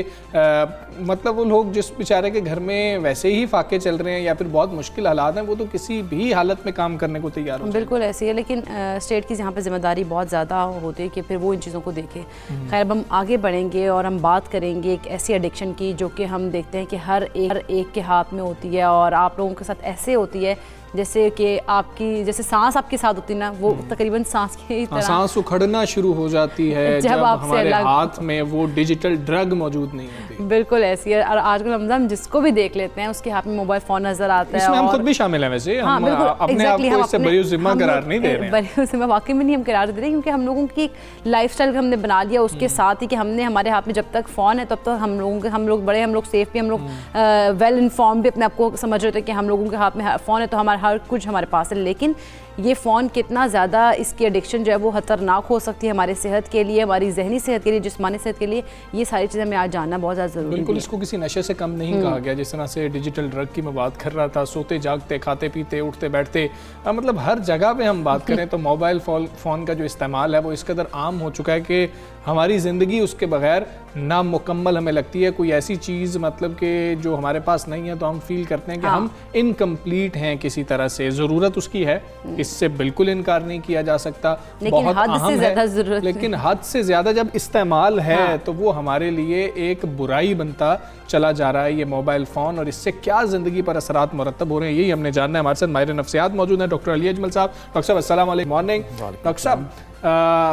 मतलब वो लोग जिस बेचारे के घर में वैसे ही फाके चल रहे हैं या फिर बहुत मुश्किल हालात हैं, वो तो किसी भी हालत में काम करने को तैयार हो। बिल्कुल ऐसी है, लेकिन स्टेट की यहाँ पर जिम्मेदारी बहुत ज़्यादा होती है कि फिर वो इन चीज़ों को देखे। खैर, अब हम आगे बढ़ेंगे और हम बात करेंगे एक ऐसी एडिक्शन की जो कि हम देखते हैं कि हर एक के हाथ में होती है और आप लोगों के साथ ऐसे होती है जैसे कि आपकी जैसे सांस आपके साथ होती है ना, वो तकरीबन सांस की तरह सांस उखड़ना शुरू हो जाती है जब हमारे हाथ में वो डिजिटल ड्रग मौजूद नहीं होती। बिल्कुल ऐसी है। और आजकल हम जिसको भी देख लेते हैं उसके हाथ में मोबाइल फ़ोन नज़र आता है। इसमें हम खुद भी शामिल हैं वैसे। हम अपने आप को इससे बरिउज़िम्मा करार नहीं दे रहे हैं। बरिउज़िम्मा वाकई में नहीं हम करार दे रहे, क्योंकि हम लोगों की एक लाइफस्टाइल हमने बना लिया उसके साथ ही कि हमने हमारे हाथ में जब तक फ़ोन है तब तक हम लोग बड़े, हम लोग सेफ भी, हम लोग वेल इन्फॉर्म भी अपने आप को समझ रहे थे कि हम लोगों के हाथ में फ़ोन है तो हमारा हर कुछ हमारे पास है। लेकिन ये फ़ोन कितना ज़्यादा इसकी एडिक्शन जो है वो खतरनाक हो सकती है हमारे सेहत के लिए, हमारी जहनी सेहत के लिए, जिस्मानी सेहत के लिए, ये सारी चीज़ें हमें आज जानना बहुत ज़्यादा ज़रूरी है। बिल्कुल, इसको किसी नशे से कम नहीं कहा गया। जिस तरह से डिजिटल ड्रग की मैं बात कर रहा था, सोते जागते, खाते पीते, उठते बैठते, मतलब हर जगह पे हम बात करें तो मोबाइल फ़ोन का जो इस्तेमाल है वो इस कदर आम हो चुका है कि हमारी ज़िंदगी उसके बगैर नामुकम्मल हमें लगती है। कोई ऐसी चीज़ मतलब कि जो हमारे पास नहीं है तो हम फील करते हैं कि हम इनकम्प्लीट हैं किसी तरह से। ज़रूरत उसकी है, इससे बिल्कुल इनकार नहीं किया जा सकता, बहुत अहम है, लेकिन हद से ज़्यादा जब इस्तेमाल है तो वो हमारे लिए एक बुराई बनता चला जा रहा है ये मोबाइल फ़ोन, और इससे क्या ज़िंदगी पर असरात मुरतब हो रहे हैं यही हमने जानना है। हमारे साथ माहिर नफ्सियात मौजूद हैं डॉक्टर अली अजमल साहब। डॉक्टर साहब अस्सलाम वालेकुम। मॉर्निंग डॉक्टर साहब।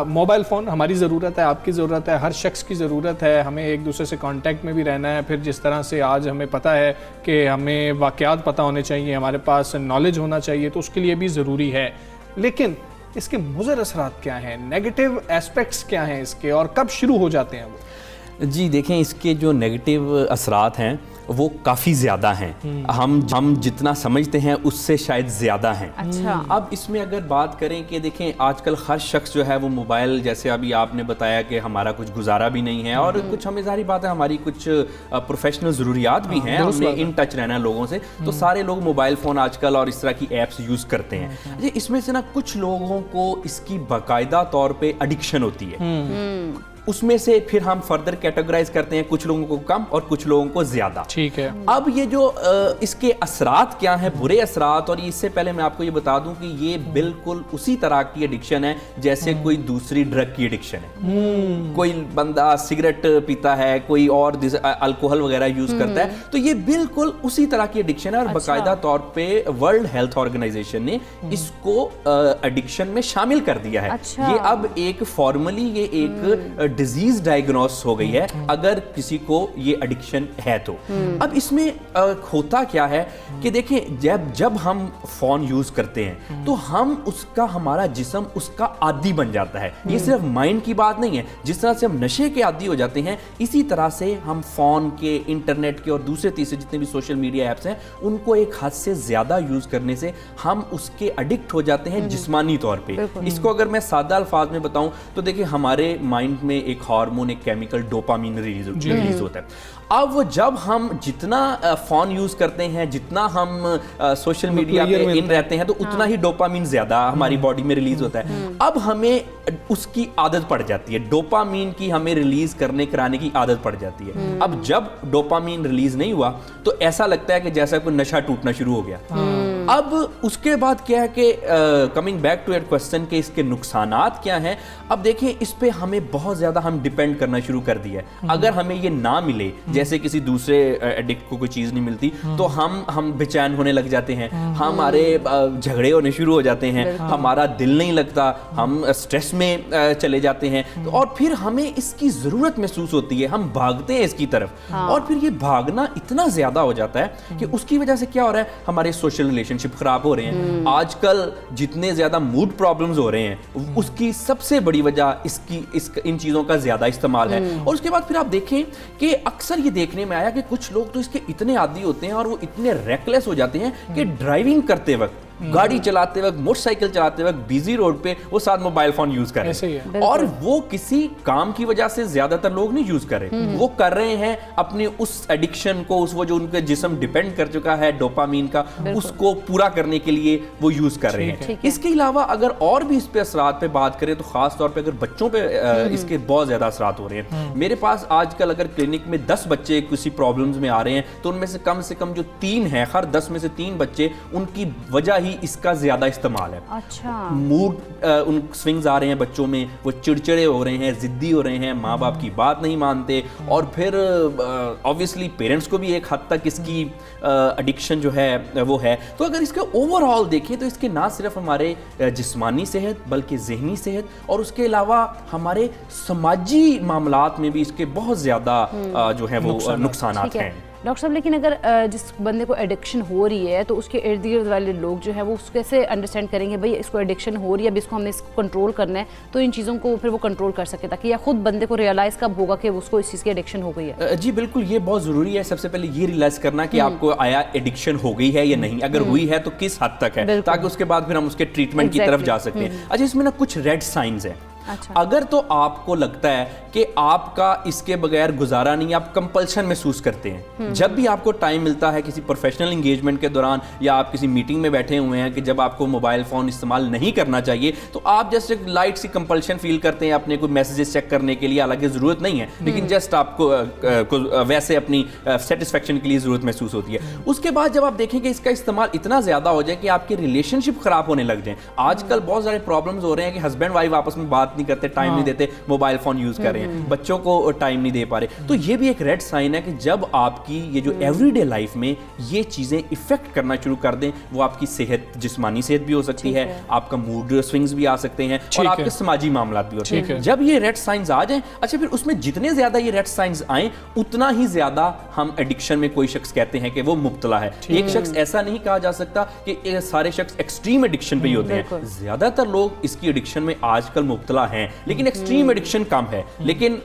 मोबाइल फ़ोन हमारी ज़रूरत है, आपकी ज़रूरत है, हर शख्स की ज़रूरत है। हमें एक दूसरे से कांटेक्ट में भी रहना है। फिर जिस तरह से आज हमें पता है कि हमें वाक़यात पता होने चाहिए, हमारे पास नॉलेज होना चाहिए, तो उसके लिए भी ज़रूरी है। लेकिन इसके मुज़र असरात क्या हैं, नेगेटिव एस्पेक्ट्स क्या हैं इसके, और कब शुरू हो जाते हैं वो? जी देखें, इसके जो नेगेटिव असरात हैं वो काफ़ी ज़्यादा हैं। हम जितना समझते हैं उससे शायद ज़्यादा हैं। अच्छा। अब इसमें अगर बात करें कि देखें आजकल हर शख्स जो है वो मोबाइल, जैसे अभी आपने बताया कि हमारा कुछ गुजारा भी नहीं है और कुछ, हमें ज़ाहिर बात है हमारी कुछ प्रोफेशनल ज़रूरियात भी हैं, हमने इन टच रहना है लोगों से, तो सारे लोग मोबाइल फ़ोन आजकल और इस तरह की ऐप्स यूज़ करते हैं। इसमें से ना कुछ लोगों को इसकी बाकायदा तौर पर एडिक्शन होती है, उसमें से फिर हम फर्दर कैटेगराइज करते हैं, कुछ लोगों को कम और कुछ लोगों को ज्यादा। ठीक है। अब ये जो इसके असरात क्या हैं, बुरे असरात, और इससे पहले मैं आपको ये बता दूं कि ये बिल्कुल उसी तरह की एडिक्शन है जैसे कोई दूसरी ड्रग की एडिक्शन है। कोई बंदा सिगरेट पीता है, कोई और अल्कोहल वगैरह यूज करता है, तो ये बिल्कुल उसी तरह की एडिक्शन है। और बाकायदा तौर पे वर्ल्ड हेल्थ ऑर्गेनाइजेशन ने इसको एडिक्शन में शामिल कर दिया है। ये अब एक फॉर्मली ये एक डिजीज डायग्नोस हो गई है अगर किसी को ये एडिक्शन है तो। अब इसमें होता क्या है कि देखें, जब हम फोन यूज करते हैं तो हम उसका, हमारा जिस्म उसका आदी बन जाता है। ये सिर्फ माइंड की बात नहीं है, जिस तरह से हम नशे के आदी हो जाते हैं इसी तरह से हम फोन के, इंटरनेट के और दूसरे तीसरे जितने भी सोशल मीडिया ऐप्स हैं उनको एक हद से ज्यादा यूज करने से हम उसके एडिक्ट हो जाते हैं जिस्मानी तौर पे। इसको अगर मैं सादा अल्फाज में बताऊं तो देखिए, हमारे माइंड में एक हार्मोन, एक केमिकल डोपामीन रिलीज होता है। अब जब हम जितना फोन यूज करते हैं, जितना हम सोशल मीडिया पे इन रहते हैं, तो उतना ही डोपामीन ज्यादा हमारी बॉडी में रिलीज होता है। अब हमें उसकी आदत पड़ जाती है, डोपामीन की हमें रिलीज कराने की आदत पड़ जाती है। अब जब डोपामीन रिलीज नहीं हुआ तो ऐसा लगता है कि जैसा कोई नशा टूटना शुरू हो गया। अब उसके बाद क्या है कि coming back to your question के इसके नुकसानात क्या हैं। अब देखिए, इस पे हमें बहुत ज्यादा हम डिपेंड करना शुरू कर दिया है। अगर हमें ये ना मिले, जैसे किसी दूसरे एडिक्ट को कोई चीज नहीं मिलती, तो हम बेचैन होने लग जाते हैं, हमारे झगड़े होने शुरू हो जाते हैं, हमारा दिल नहीं लगता, हम स्ट्रेस में चले जाते हैं, और फिर हमें इसकी जरूरत महसूस होती है, हम भागते हैं इसकी तरफ। और फिर ये भागना इतना ज्यादा हो जाता है कि उसकी वजह से क्या हो रहा है, हमारे सोशल रिलेशनशिप खराब हो रहे हैं। आजकल जितने ज्यादा मूड प्रॉब्लम्स हो रहे हैं उसकी सबसे बड़ी वजह इन चीजों का ज्यादा इस्तेमाल है। और उसके बाद फिर आप देखें कि अक्सर ये देखने में आया कि कुछ लोग तो इसके इतने आदी होते हैं और वो इतने रेकलेस हो जाते हैं कि ड्राइविंग करते वक्त, गाड़ी चलाते वक्त, मोटरसाइकिल चलाते वक्त, बिजी रोड पे वो साथ मोबाइल फोन यूज कर रहे हैं। और वो किसी काम की वजह से ज्यादातर लोग नहीं यूज कर रहे, वो कर रहे हैं अपने उस एडिक्शन को, उस वो जो उनका जिस्म डिपेंड कर चुका है डोपामीन का, उसको पूरा करने के लिए वो यूज कर रहे हैं। इसके अलावा अगर और भी इस पे असरात पे बात करें तो खास तौर पे अगर बच्चों पे इसके बहुत ज्यादा असरात हो रहे हैं। मेरे पास आजकल अगर क्लिनिक में 10 बच्चे किसी प्रॉब्लम्स में आ रहे हैं तो उनमें से कम जो 3 हैं, हर 10 में से 3 बच्चे, उनकी वजह ही इसका ज्यादा इस्तेमाल है। अच्छा। मूड उन स्विंग्स आ रहे हैं बच्चों में, वो चिड़चिड़े हो रहे हैं, जिद्दी हो रहे हैं, माँ बाप की बात नहीं मानते, और फिर ऑब्वियसली पेरेंट्स को भी एक हद तक इसकी एडिक्शन जो है वो है। तो अगर इसके ओवरऑल देखें तो इसके ना सिर्फ हमारे जिस्मानी सेहत बल्कि जहनी सेहत और उसके अलावा हमारे समाजी मामलात में भी इसके बहुत ज्यादा जो है वो नुकसानात हैं। डॉक्टर साहब, लेकिन अगर जिस बंदे को एडिक्शन हो रही है तो उसके इर्द गिर्द वाले लोग जो है वो उसको कैसे अंडरस्टैंड करेंगे भाई इसको एडिक्शन हो रही है, अब इसको हमने इसको कंट्रोल करना है, तो इन चीज़ों को फिर वो कंट्रोल कर सके, ताकि या खुद बंदे को रियलाइज़ कब होगा कि उसको इस चीज़ की एडिक्शन हो गई है? जी बिल्कुल, ये बहुत ज़रूरी है सबसे पहले ये रियलाइज़ करना कि आपको आया एडिक्शन हो गई है या नहीं, अगर हुई है तो किस हद तक है, ताकि उसके बाद फिर हम उसके ट्रीटमेंट की तरफ जा सकते हैं। अच्छा, इसमें ना कुछ रेड साइंस है। अच्छा। अगर तो आपको लगता है कि आपका इसके बगैर गुजारा नहीं, आप कंपल्शन महसूस करते हैं, जब भी आपको टाइम मिलता है किसी प्रोफेशनल एंगेजमेंट के दौरान या आप किसी मीटिंग में बैठे हुए हैं कि जब आपको मोबाइल फ़ोन इस्तेमाल नहीं करना चाहिए, तो आप जस्ट एक लाइट सी कंपल्शन फील करते हैं अपने कोई मैसेजेस चेक करने के लिए, हालांकि ज़रूरत नहीं है, लेकिन जस्ट आपको वैसे अपनी सेटिस्फेक्शन के लिए ज़रूरत महसूस होती है। उसके बाद जब आप देखें कि इसका इस्तेमाल इतना ज़्यादा हो जाए कि आपकी रिलेशनशिप ख़राब होने लग जाए, आजकल बहुत सारे प्रॉब्लम्स हो रहे हैं कि हस्बैंड वाइफ आपस में बात नहीं करते, टाइम नहीं देते, मोबाइल फोन यूज कर रहे हैं, बच्चों को टाइम नहीं दे पा रहे, तो ये भी एक रेड साइन है कि जब आपकी ये जो एवरीडे लाइफ में ये चीजें इफेक्ट करना शुरू कर दें, वो आपकी सेहत, जिस्मानी सेहत भी हो सकती है, आपका मूड स्विंग्स भी आ सकते हैं और आपके समाजी मामला भी होते हैं। जब ये रेड साइंस आ जाएं, अच्छा फिर उसमें जितने ज्यादा ये रेड साइंस आए उतना ही ज्यादा हम एडिक्शन में कोई शख्स कहते हैं कि वो मुब्तला है। एक शख्स ऐसा नहीं कहा जा सकता कि सारे शख्स एक्सट्रीम एडिक्शन पे ही होते हैं, ज्यादातर लोग इसकी एडिक्शन में आजकल मुब्तला हैं, लेकिन एक्सट्रीम एडिक्शन कम है, लेकिन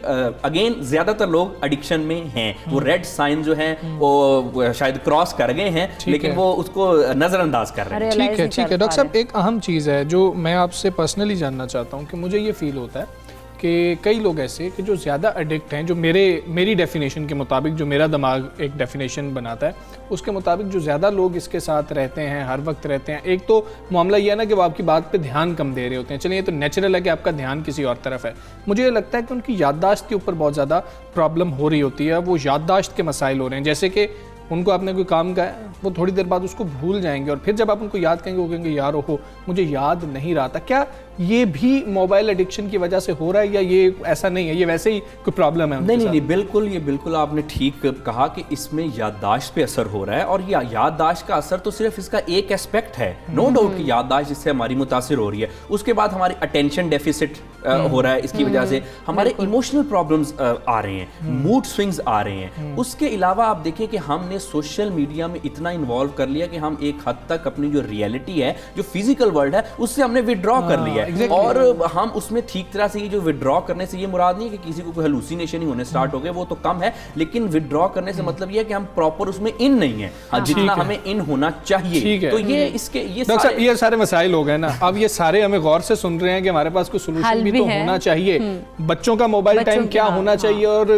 अगेन ज्यादातर लोग एडिक्शन में हैं। वो रेड साइन जो है वो शायद क्रॉस कर गए हैं, लेकिन वो उसको नजरअंदाज कर रहे हैं। ठीक है डॉक्टर साहब, एक अहम चीज़ है जो मैं आपसे पर्सनली जानना चाहता हूँ कि मुझे ये फील होता है कि कई लोग ऐसे कि जो ज़्यादा एडिक्ट हैं, जो मेरी डेफिनेशन के मुताबिक, जो मेरा दिमाग एक डेफिनेशन बनाता है उसके मुताबिक, जो ज़्यादा लोग इसके साथ रहते हैं, हर वक्त रहते हैं, एक तो मामला ये है ना कि वो आपकी बात पे ध्यान कम दे रहे होते हैं, चलिए ये तो नेचुरल है कि आपका ध्यान किसी और तरफ है। मुझे ये लगता है कि उनकी याददाश्त के ऊपर बहुत ज़्यादा प्रॉब्लम हो रही होती है, वो याददाश्त के मसाइल हो रहे हैं, जैसे कि उनको आपने कोई काम कहा, वो थोड़ी देर बाद उसको भूल जाएंगे और फिर जब आप उनको याद करेंगे वो कहेंगे यार ओहो मुझे याद नहीं रहा था। क्या ये भी मोबाइल एडिक्शन की वजह से हो रहा है या ये ऐसा नहीं है, ये वैसे ही कोई प्रॉब्लम है? नहीं, बिल्कुल, ये बिल्कुल आपने ठीक कहा कि इसमें याददाश्त पे असर हो रहा है, और ये याददाश्त का असर तो सिर्फ इसका एक एस्पेक्ट है, नो डाउट कि याददाश्त इससे हमारी मुतासिर हो रही है। उसके बाद हमारी अटेंशन डेफिसिट हो रहा है, इसकी वजह से हमारे इमोशनल प्रॉब्लम्स आ रहे हैं, मूड स्विंग्स आ रहे हैं। उसके अलावा आप देखें कि हमने सोशल मीडिया में इतना इन्वॉल्व कर लिया कि हम एक हद तक अपनी जो रियलिटी है, जो फिजिकल वर्ल्ड है, उससे हमने विड्रॉ कर लिया है। और हम उसमें ठीक तरह से, ये जो विड्रॉ करने से ये मुराद नहीं है कि किसी को कोई हेलुसिनेशन ही होने स्टार्ट हो गए, वो तो कम है, लेकिन विड्रॉ करने से मतलब ये है कि हम प्रॉपर उसमें इन नहीं है, जितना हमें इन होना चाहिए। तो ये इसके डॉक्टर साहब ये सारे मसाइल हो गए ना, अब ये सारे हमें गौर से सुन रहे हैं कि हमारे पास कोई सोल्यूशन भी तो होना चाहिए। बच्चों का मोबाइल टाइम क्या होना चाहिए, और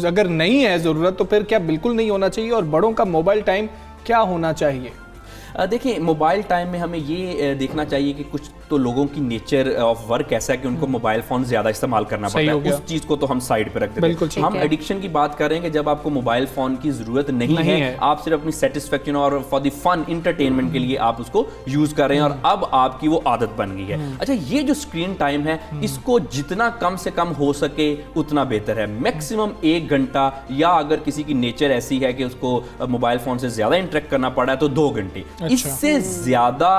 अगर नहीं है जरूरत तो फिर क्या बिल्कुल नहीं होना चाहिए, और बड़ों का मोबाइल टाइम क्या होना चाहिए? देखिए, मोबाइल टाइम में हमें ये देखना चाहिए कि कुछ तो लोगों की नेचर ऑफ वर्क ऐसा है कि उनको मोबाइल फोन ज्यादा इस्तेमाल करना पड़ता है, उस चीज को तो हम साइड पे रख देते हैं। हम एडिक्शन की बात कर रहे हैं कि जब आपको मोबाइल फोन की जरूरत नहीं है, आप सिर्फ अपनी सेटिस्फेक्शन और फॉर द फन एंटरटेनमेंट के लिए आप उसको यूज कर रहे हैं, और अब आपकी वो आदत बन गई है। अच्छा, ये जो स्क्रीन टाइम है, इसको जितना कम से कम हो सके उतना बेहतर है। मैक्सिमम 1 घंटा, या अगर किसी की नेचर ऐसी है कि उसको मोबाइल फोन से ज्यादा इंटरेक्ट करना पड़ा है तो 2 घंटे। इससे ज्यादा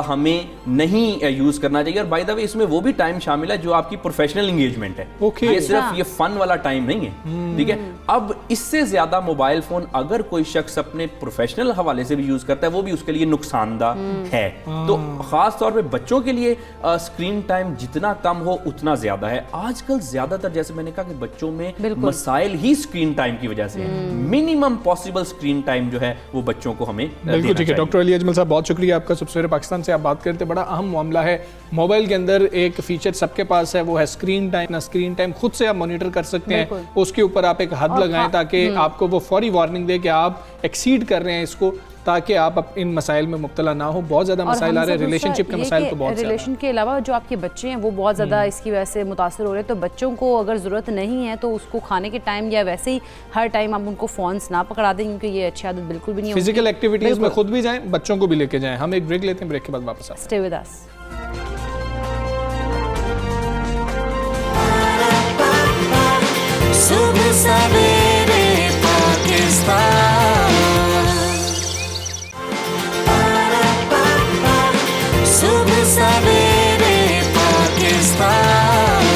हमें नहीं यूज करना चाहिए। और बाय द वे इसमें वो भी टाइम शामिल है जो आपकी प्रोफेशनल एंगेजमेंट है, ये सिर्फ ये फन वाला टाइम नहीं है, ठीक है। अब इससे ज्यादा मोबाइल फोन अगर कोई शख्स अपने प्रोफेशनल हवाले से भी यूज करता है, वो भी उसके लिए नुकसानदाह है। तो खास तौर पे बच्चों के लिए स्क्रीन टाइम जितना कम हो उतना ज्यादा है। आजकल ज्यादातर, जैसे मैंने कहा, कि बच्चों में मसाइल ही स्क्रीन टाइम की वजह से है। मिनिमम पॉसिबल स्क्रीन टाइम जो है वो बच्चों को हमें बिल्कुल ठीक है। डॉक्टर अली अजमल साहब, बहुत शुक्रिया आपका। सबसे पाकिस्तान से आप बात करते, बड़ा अहम मामला है। मोबाइल के अंदर एक फीचर सबके पास है, वो है स्क्रीन टाइम। ना स्क्रीन टाइम खुद से आप मॉनिटर कर सकते हैं, उसके ऊपर आप एक हद लगाएं ताकि आपको वो फौरी वार्निंग दे कि आप एक्सीड कर रहे हैं इसको, ताकि आप इन मसाइल में मुब्तला ना हो। बहुत ज़्यादा मसाइल आ रहे हैं, रिलेशनशिप के मसाइल तो बहुत ज़्यादा। रिलेशन के अलावा जो आपके बच्चे हैं वो बहुत ज़्यादा इसकी वजह से मुतासर हो रहे हैं, तो बच्चों को अगर ज़रूरत नहीं है तो उसको खाने के टाइम या वैसे ही हर टाइम आप उनको फ़ोन्स ना पकड़ा दें, क्योंकि ये अच्छी आदत बिल्कुल भी नहीं है। फिजिकल एक्टिविटीज़ में खुद भी जाएं, बच्चों को भी लेके जाएं। हम एक ब्रेक लेते हैं, ब्रेक के बाद वापस आते हैं। Stay with us. सुबह सवेरे पाकिस्तान, सुबह सवेरे पाकिस्तान।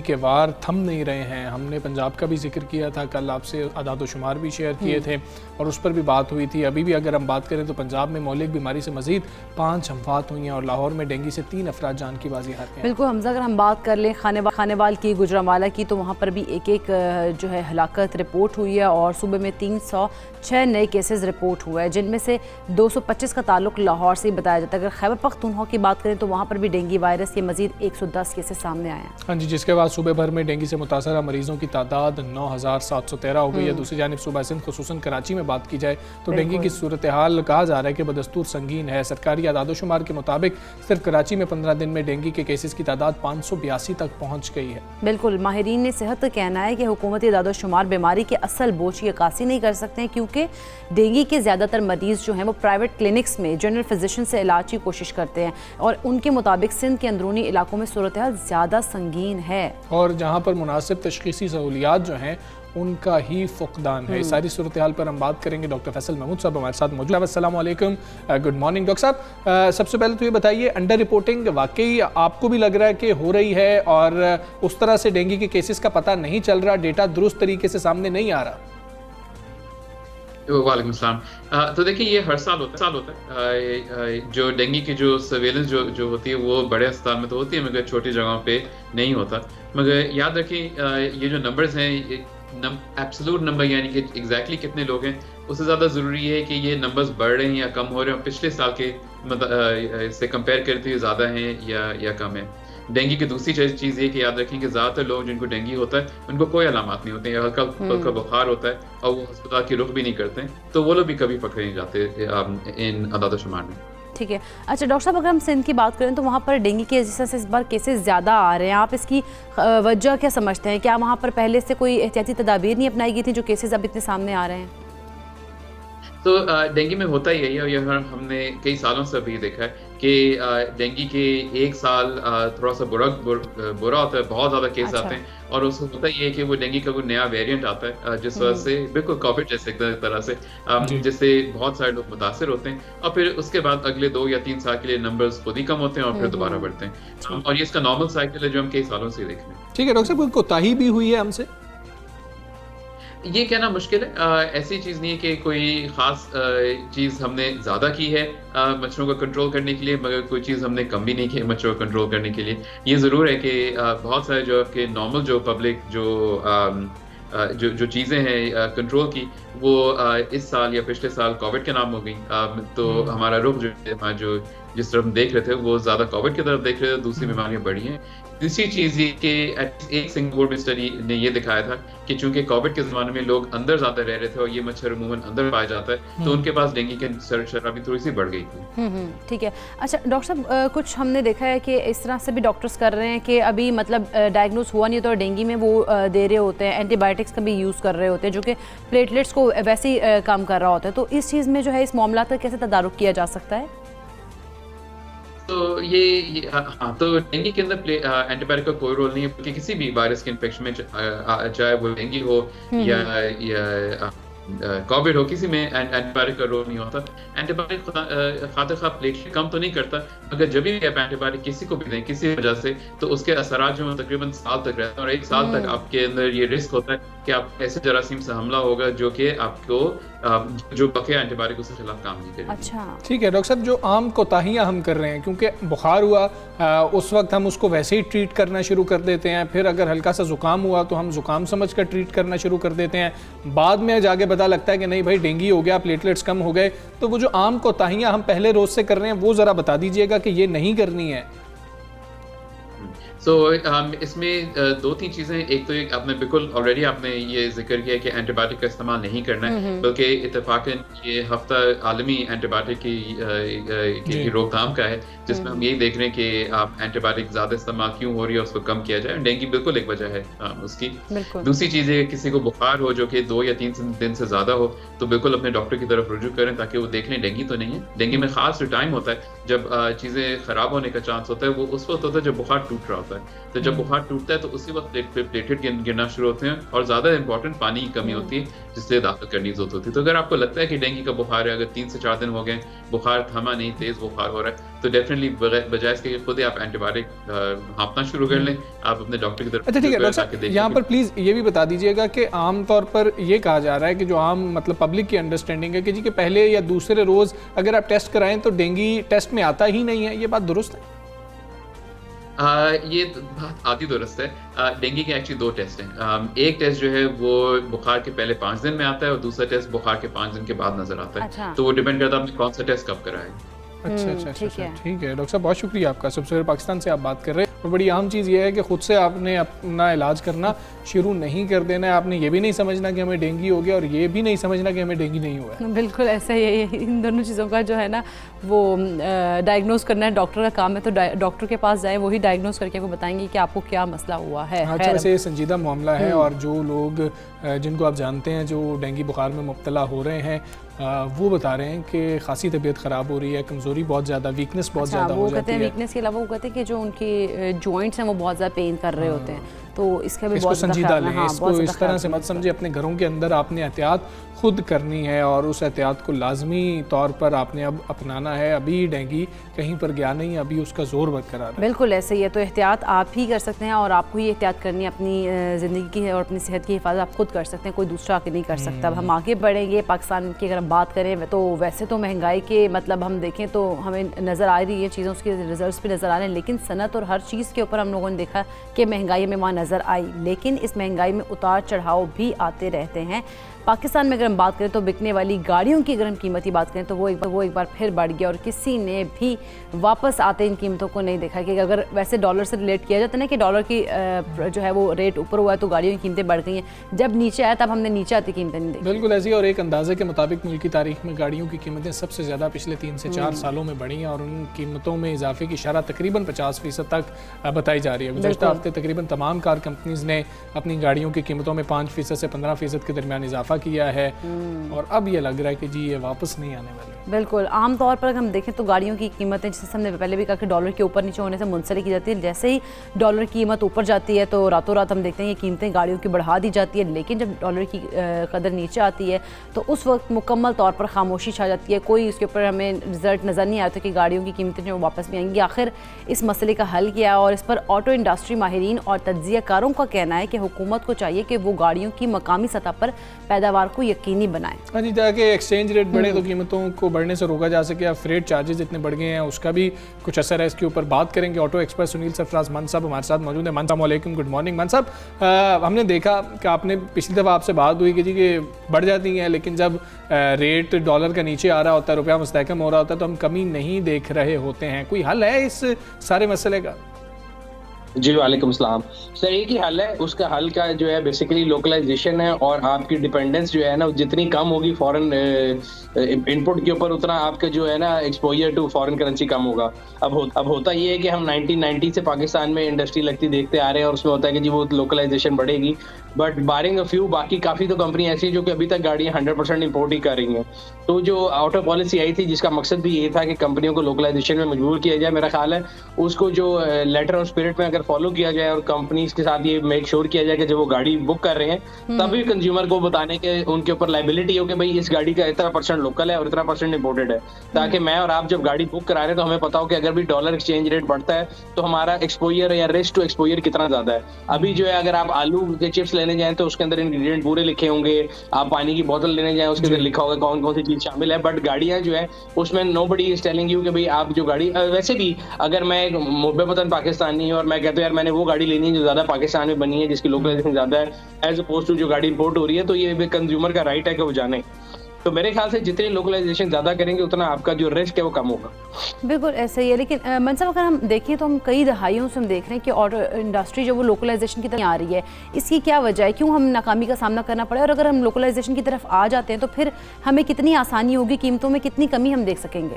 के वार थम नहीं रहे हैं। हमने पंजाब का भी जिक्र किया था, कल आपसे आदाद व शुमार भी शेयर किए थे और उस पर भी बात हुई थी। अभी भी अगर हम बात करें तो पंजाब में मौलिक बीमारी से मजीद 5 हम्फात हुई हैं और लाहौर में डेंगू से 3 अफराद जान की बाजी हार गए। बिल्कुल हमजा, अगर हम बात कर लें खानेवाल की, गुजरांवाला की, तो वहाँ पर भी एक जो है हलाकत रिपोर्ट हुई है और सूबे में 306 नए केसेस रिपोर्ट हुए हैं, जिनमें से 225 का ताल्लुक लाहौर से ही बताया जाता है। अगर खैबर पख्तूनख्वा की बात करें तो वहाँ पर भी डेंगू वायरस के मजीद 110 केसेस सामने आए हैं। हाँ जी, जिसके बाद सूबे भर में डेंगू से मुतासरा मरीजों की तादाद 9713 हो गई है। दूसरी जानिब सूबा सिंध खुसूसन कराची में बात की जाए तो डेंगू की सूरत हाल कहा जा रहा है कि बदस्तूर संगीन है। सरकारी आदादोशुमार के मुताबिक सिर्फ कराची में 15 दिन में डेंगू के केसेस की तादाद 582 तक पहुँच गई है। बिल्कुल, माहिरीन ने सेहत का कहना है कि हुकूमती आदादोशुमार बीमारी के असल बोझ की अक्कासी नहीं कर सकते हैं, क्योंकि डेंगू के ज़्यादातर मरीज जो हैं वो प्राइवेट क्लिनिक्स में जनरल फिजिशियन से इलाज की कोशिश करते हैं और उनके मुताबिक सिंध के अंदरूनी इलाकों में सूरत हाल ज़्यादा संगीन है और जहाँ पर मुनासिब तशख़ीसी सहूलियात जो हैं उनका ही फुकदान है। इस सारी सूरत हाल पर हम बात करेंगे। डॉक्टर फैसल महमूद साहब हमारे साथ मौजूद हैं। अस्सलाम वालेकुम, गुड मॉर्निंग डॉक्टर साहब। सबसे पहले तो ये बताइए, अंडर रिपोर्टिंग वाकई आपको भी लग रहा है कि हो रही है और उस तरह से डेंगू के केसेस का पता नहीं चल रहा, डेटा दुरुस्त तरीके से सामने नहीं आ रहा? वालेकुम सलाम। तो देखिए, ये हर साल होता है। जो डेंगू की जो सर्वेलेंस जो होती है वो बड़े अस्पताल में तो होती है, मगर छोटी जगहों पे नहीं होता। मगर याद रखिए, ये जो नंबर्स हैं, एब्सोल्यूट नंबर यानी कि एग्जैक्टली कितने लोग हैं, उससे ज़्यादा ज़रूरी है कि ये नंबर्स बढ़ रहे हैं या कम हो रहे हैं, पिछले साल के से कंपेयर करते हुए ज़्यादा हैं या कम है। डेंगू की दूसरी चीज़ ये कि याद रखें कि ज़्यादातर लोग जिनको डेंगू होता है उनको कोई अलामत नहीं होते, हल्का बुखार होता है और वो अस्पताल की रुख भी नहीं करते हैं, तो वो लोग भी कभी पकड़े नहीं जाते इन आदाद-ओ-शुमार में। ठीक है। अच्छा डॉक्टर साहब, अगर हम सिंध की बात करें तो वहाँ पर डेंगू के जिस इस बार केसेस ज़्यादा आ रहे हैं, आप इसकी वजह क्या समझते हैं? क्या वहाँ पर पहले से कोई एहतियाती तदाबीर नहीं अपनाई गई थी जो केसेस अब इतने सामने आ रहे हैं? तो डेंगू में होता ही है, यह हमने कई सालों से भी देखा है कि डेंगू के एक साल थोड़ा सा बुरा होता है, बहुत ज़्यादा केस आते हैं और उसको होता ही है कि वो डेंगू का कोई नया वेरिएंट आता है जिस वजह से बिल्कुल कोविड जैसे एक तरह से जिससे बहुत सारे लोग मुतासिर होते हैं और फिर उसके बाद अगले 2 या 3 साल के लिए नंबर्स खुद ही कम होते हैं और फिर दोबारा बढ़ते हैं और ये इसका नॉर्मल साइकिल है जो हम कई सालों से देख रहे हैं। ठीक है डॉक्टर साहब, कोई कोताही भी हुई है हमसे? ये कहना मुश्किल है। ऐसी चीज़ नहीं है कि कोई ख़ास चीज़ हमने ज़्यादा की है मच्छरों को कंट्रोल करने के लिए, मगर कोई चीज़ हमने कम भी नहीं की मच्छरों को कंट्रोल करने के लिए। ये ज़रूर है कि बहुत सारे जो आपके नॉर्मल जो पब्लिक जो चीज़ें हैं कंट्रोल की, वो इस साल या पिछले साल कोविड के नाम हो गई। तो हमारा रुख जो जिस तरफ हम देख रहे थे वो ज़्यादा कोविड की तरफ देख रहे थे, दूसरी बीमारियाँ बढ़ी हैं। दूसरी चीज़ ये कि एक सिंगापुर में स्टडी ने ये दिखाया था कि चूंकि कोविड के ज़माने में लोग अंदर ज़्यादा रह रहे थे और ये मच्छर अमूमन अंदर पाया जाता है, तो उनके पास डेंगू की शराबी थोड़ी सी बढ़ गई थी। ठीक है। अच्छा डॉक्टर साहब, कुछ हमने देखा है कि इस तरह से भी डॉक्टर्स कर रहे हैं कि अभी मतलब डायग्नोज हुआ नहीं तो डेंगू में वो दे रहे होते हैं, एंटीबायोटिक्स का भी यूज़ कर रहे होते हैं जो कि प्लेटलेट्स को वैसे ही काम कर रहा होता है। तो इस चीज़ में जो है इस मामला का कैसे तदारुक किया जा सकता है? तो ये हाँ, तो डेंगू के अंदर एंटीबायोटिक का कोई रोल नहीं है, क्योंकि किसी भी वायरस के इन्फेक्शन में चाहे वो डेंगू हो या कोविड हो, किसी में एंटीबायोटिक का रोल नहीं होता। एंटीबायोटिक खातिर खा प्लेटलेट कम तो नहीं करता, मगर जब भी आप एंटीबायोटिक किसी को भी दें किसी वजह से, तो उसके असरात जो तकरीबन साल तक रहते हैं और 1 साल तक आपके अंदर ये रिस्क होता है कि आप ऐसे जरासीम से हमला होगा जो कि आपको जो बकिया एंटीबायोटिक उसके खिलाफ काम नहीं करेगा। अच्छा ठीक है डॉक्टर साहब, जो आम कोताहियाँ हम कर रहे हैं, क्योंकि बुखार हुआ उस वक्त हम उसको वैसे ही ट्रीट करना शुरू कर देते हैं, फिर अगर हल्का सा जुकाम हुआ तो हम जुकाम समझ कर ट्रीट करना शुरू कर देते हैं, बाद में जाके पता लगता है कि नहीं भाई डेंगू हो गया, प्लेटलेट्स कम हो गए। तो वो जो आम कोताहियाँ हम पहले रोज से कर रहे हैं वो ज़रा बता दीजिएगा कि ये नहीं करनी है। तो इसमें 2-3 चीज़ें, एक तो आपने बिल्कुल ऑलरेडी आपने ये जिक्र किया कि एंटीबायोटिक का इस्तेमाल नहीं करना है, बल्कि इत्तेफाकन ये हफ्ता आलमी एंटीबायोटिक की रोकथाम का है, जिसमें हम यही देख रहे हैं कि आप एंटीबायोटिक ज़्यादा इस्तेमाल क्यों हो रही है उसको कम किया जाए। डेंगू बिल्कुल एक वजह है उसकी। दूसरी चीज़ है, किसी को बुखार हो जो कि 2 या 3 दिन से ज़्यादा हो, तो बिल्कुल अपने डॉक्टर की तरफ रुजू करें ताकि वो देख लें डेंगू तो नहीं है। डेंगू में ख़ास जो टाइम होता है जब चीज़ें ख़राब होने का चांस होता है वो उस वक्त होता है जब बुखार टूट रहा होता है। होता है। तो जब बुखार टूटता है तो उसी वक्त प्लेटलेट गिरना शुरू होते हैं और ज़्यादा इंपॉर्टेंट पानी की कमी होती है जिससे दाखिल करने की जरूरत होती है। तो अगर आपको लगता है कि डेंगू का बुखार है, अगर 3 से 4 दिन हो गए, बुखार थमा नहीं, तेज़ बुखार हो रहा है, तो डेफिनेटली बजाय इसके कि खुद ही आप एंटीबायोटिक हाँपना शुरू कर लें, आप अपने डॉक्टर की तरफ। अच्छा ठीक है डॉक्टर साहब, यहाँ पर प्लीज़ ये भी बता दीजिएगा कि आमतौर पर ये कहा जा रहा है कि जो आम मतलब पब्लिक की अंडरस्टैंडिंग है कि जी के पहले या दूसरे रोज़ अगर आप टेस्ट कराएं तो डेंगू टेस्ट में आता ही नहीं है, ये बात दुरुस्त है? ये बात आधी दुरुस्त है। डेंगू के एक्चुअली 2 टेस्ट हैं। एक टेस्ट जो है वो बुखार के पहले 5 दिन में आता है और दूसरा टेस्ट बुखार के 5 दिन के बाद नजर आता है। अच्छा। तो वो डिपेंड करता है आपने कौन सा टेस्ट कब कराया है। अच्छा ठीक है डॉक्टर साहब, बहुत शुक्रिया आपका। सबसे पाकिस्तान से आप बात कर रहे हैं और बड़ी अहम चीज़ ये है कि खुद से आपने अपना इलाज करना शुरू नहीं कर देना है। आपने ये भी नहीं समझना कि हमें डेंगू हो गया और ये भी नहीं समझना कि हमें डेंगू नहीं हुआ है। बिल्कुल ऐसा ही है, इन दोनों चीज़ों का जो है ना वो डायग्नोज करना है डॉक्टर का काम है। तो डॉक्टर के पास जाए, वही डायग्नोज करके वो बताएंगे कि आपको क्या मसला हुआ है। अच्छा, वैसे ये संजीदा मामला है और जो लोग जिनको आप जानते हैं जो डेंगू बुखार में मुब्तला हो रहे हैं वो बता रहे हैं कि खासी तबीयत ख़राब हो रही है, कमज़ोरी बहुत ज़्यादा, वीकनेस बहुत ज़्यादा हो जाती है। वीकनेस के अलावा वो कहते हैं कि जो उनके जॉइंट्स हैं वो बहुत ज़्यादा पेन कर रहे होते हैं, तो इसका भी बहुत संजीदा लें। इसको इस तरह से मत समझे। अपने घरों के अंदर आपने एहतियात खुद करनी है और उस एहतियात को लाजमी तौर पर आपने अब अपनाना है। अभी डेंगू कहीं पर गया नहीं, अभी उसका जोर बरकरार है। बिल्कुल ऐसे ही है, तो एहतियात आप ही कर सकते हैं और आपको ये एहतियात करनी है अपनी ज़िंदगी की है और अपनी सेहत की हिफाजत आप खुद कर सकते हैं, कोई दूसरा आके नहीं कर सकता। अब हम आगे बढ़ेंगे, पाकिस्तान की अगर हम बात करें तो वैसे तो महंगाई के मतलब हम देखें तो हमें नज़र आ रही है चीज़ों, उसके रिजल्ट्स भी नज़र आ रहे हैं, लेकिन सनत और हर चीज़ के ऊपर हम लोगों ने देखा कि महंगाई हमें वहाँ नज़र आई, लेकिन इस महंगाई में उतार चढ़ाव भी आते रहते हैं। पाकिस्तान में अगर हम बात करें तो बिकने वाली गाड़ियों की अगर हम कीमत की बात करें तो वो एक बार फिर बढ़ गया और किसी ने भी वापस आते इन कीमतों को नहीं देखा। कि अगर वैसे डॉलर से रिलेट किया जाता है ना कि डॉलर की जो है वो रेट ऊपर हुआ है तो गाड़ियों की कीमतें बढ़ गई हैं, जब नीचे आया तब हमने नीचे आती कीमतें नहीं देखी। बिल्कुल ऐसी, और एक अंदाजे के मुताबिक मुल्क की तारीख में गाड़ियों की कीमतें सबसे ज़्यादा पिछले 3 से 4 सालों में बढ़ी हैं और उन कीमतों में इजाफे की शरह तकरीबन 50% तक बताई जा रही है। गुज़श्ता हफ्ते तकरीबन तमाम कार कंपनीज़ ने अपनी गाड़ियों की कीमतों में 5% से 15% के दरमियान इजाफा किया है और अब ये लग रहा है कि जी ये वापस नहीं आने वाली। बिल्कुल, आम तौर पर अगर हम देखें तो गाड़ियों की कीमतें, जैसे हमने पहले भी कहा कि डॉलर के ऊपर नीचे होने से मुंसलिक की जाती है। जैसे ही डॉलर की कीमत ऊपर जाती है तो रातों रात हम देखते हैं ये कीमतें गाड़ियों की बढ़ा दी जाती है, लेकिन जब डॉलर की कदर नीचे आती है तो उस वक्त मुकम्मल तौर पर खामोशी छा जाती है। कोई उसके ऊपर हमें रिजल्ट नज़र नहीं आता कि गाड़ियों की कीमतें जो वापस भी आएंगी। आखिर इस मसले का हल क्या है और इस पर ऑटो इंडस्ट्री माहिरीन और तज्ज़ियाकारों का कहना है कि हुकूमत को चाहिए कि वो गाड़ियों की मकामी सतह पर पैदावार को यकीनी बनाए। हाँ जी, ताकि एक्सचेंज रेट बढ़े तो कीमतों को बढ़ने से रोका जा सके। अब फ्रेट चार्जेस इतने बढ़ गए हैं, उसका भी कुछ असर है। इसके ऊपर बात करेंगे। ऑटो एक्सपर्ट सुनील सरफराज मान साहब हमारे साथ मौजूद है। मान साहब वालेकुम, गुड मॉर्निंग। मान साहब, हमने देखा कि आपने पिछली दफ़ा आपसे बात हुई कि जी कि बढ़ जाती हैं, लेकिन जब रेट डॉलर का नीचे आ रहा होता है, रुपया मुस्तहकम हो रहा होता है, तो हम कमी नहीं देख रहे होते हैं। कोई हल है इस सारे मसले का? जी वालेकुम सलाम सर, एक ही हल है। उसका हल का जो है बेसिकली लोकलाइजेशन है और आपकी डिपेंडेंस जो है ना जितनी कम होगी फॉरेन इनपुट के ऊपर, उतना आपका जो है ना एक्सपोजर टू फॉरेन करेंसी कम होगा। अब होता ये है कि हम 1990 से पाकिस्तान में इंडस्ट्री लगती देखते आ रहे हैं और उसमें होता है कि जी वो लोकलाइजेशन बढ़ेगी, बट बारिंग अ फ्यू बाकी काफ़ी तो कंपनी ऐसी है जो कि अभी तक गाड़ियाँ 100% इम्पोर्ट ही कर रही हैं। तो जो ऑटो पॉलिसी आई थी जिसका मकसद भी ये था कि कंपनियों को लोकलाइजेशन में मजबूर किया जाए, मेरा ख्याल है उसको जो लेटर ऑफ स्पिरिट में अगर फॉलो किया जाए और कंपनीज के साथ ये मेक श्योर किया जाए कि जब वो गाड़ी बुक कर रहे हैं तभी कंज्यूमर को बताने के उनके ऊपर लाइबिलिटी हो कि भाई इस गाड़ी का इतना % लोकल है और इतना % इम्पोर्टेड है, ताकि मैं और आप जब गाड़ी बुक करा रहे हैं तो हमें पता हो कि अगर भी डॉलर एक्सचेंज रेट बढ़ता है तो हमारा एक्सपोजर या रिस्क टू एक्सपोजर कितना ज्यादा है। अभी जो है अगर आप आलू के चिप्स लेने जाएं तो उसके अंदर इंग्रेडिएंट पूरे लिखे होंगे, आप पानी की बोतल लेने जाएं उसके अंदर लिखा होगा कौन कौन सी चीज शामिल है, बट गाड़ियां जो है उसमें नोबडी इज टेलिंग यू कि भाई आप जो गाड़ी, वैसे भी अगर मैं एक मुब्बे वतन पाकिस्तानी और मैं कहता हूं यार मैंने वो गाड़ी लेनी है जो ज्यादा पाकिस्तान में बनी है जिसकी लोकलाइजेशन ज्यादा है एज अपोज टू जो गाड़ी इंपोर्ट हो रही है, तो ये कंज्यूमर का राइट है कि वो जाने। तो मेरे ख्याल से जितनी लोकलाइजेशन ज्यादा करेंगे उतना आपका जो रिस्क है वो कम होगा। बिल्कुल ऐसा ही है, लेकिन मनसब अगर हम देखें तो हम कई दहाइयों से हम देख रहे हैं कि ऑटो इंडस्ट्री जो वो लोकलाइजेशन की तरफ आ रही है, इसकी क्या वजह है, क्यों हम नाकामी का सामना करना पड़े, और अगर हम लोकलाइजेशन की तरफ आ जाते हैं तो फिर हमें कितनी आसानी होगी, कीमतों में कितनी कमी हम देख सकेंगे?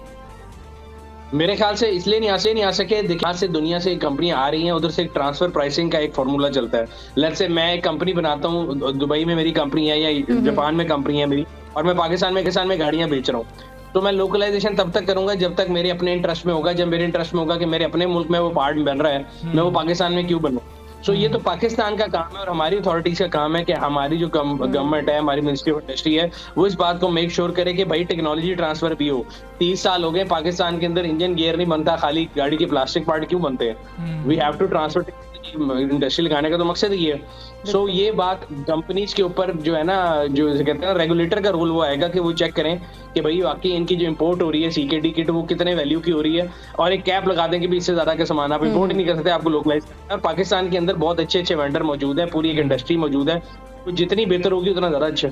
मेरे ख्याल से इसलिए नहीं आ सके, यहाँ से दुनिया से कंपनियां आ रही हैं, उधर से एक ट्रांसफर प्राइसिंग का एक फॉर्मूला चलता है। लेट्स से मैं एक कंपनी बनाता हूँ, दुबई में मेरी कंपनी है या जापान में कंपनी है मेरी, और मैं पाकिस्तान में गाड़ियां बेच रहा हूँ, तो मैं लोकलाइजेशन तब तक करूंगा जब तक मेरे अपने इंटरेस्ट में होगा। जब मेरे इंटरेस्ट में होगा कि मेरे अपने मुल्क में वो पार्ट बन रहा है, मैं वो पाकिस्तान में क्यों बनूं? सो ये तो पाकिस्तान का काम है और हमारी अथॉरिटीज का काम है कि हमारी जो गवर्नमेंट है, हमारी मिनिस्ट्री ऑफ इंडस्ट्री है, वो इस बात को मेक श्योर करे कि भाई टेक्नोलॉजी ट्रांसफर भी हो। 30 साल हो गए पाकिस्तान के अंदर इंजन गियर नहीं बनता, खाली गाड़ी के प्लास्टिक पार्ट क्यों बनते हैं? We have to transfer industry लगाने का तो मकसद ही है। सो ये बात कंपनीज के ऊपर जो है ना, जो कहते हैं रेगुलेटर का रोल वो आएगा कि वो चेक करें कि भाई वाकई इनकी जो इंपोर्ट हो रही है सीकेडी किट वो कितने वैल्यू की हो रही है, और एक कैप लगा दें कि भी इससे ज्यादा का सामान आप इंपोर्ट नहीं कर सकते, आपको लोकलाइज करना है। और पाकिस्तान के अंदर बहुत अच्छे अच्छे वेंडर मौजूद है, पूरी एक इंडस्ट्री मौजूद है, तो जितनी बेहतर होगी उतना ज्यादा अच्छा।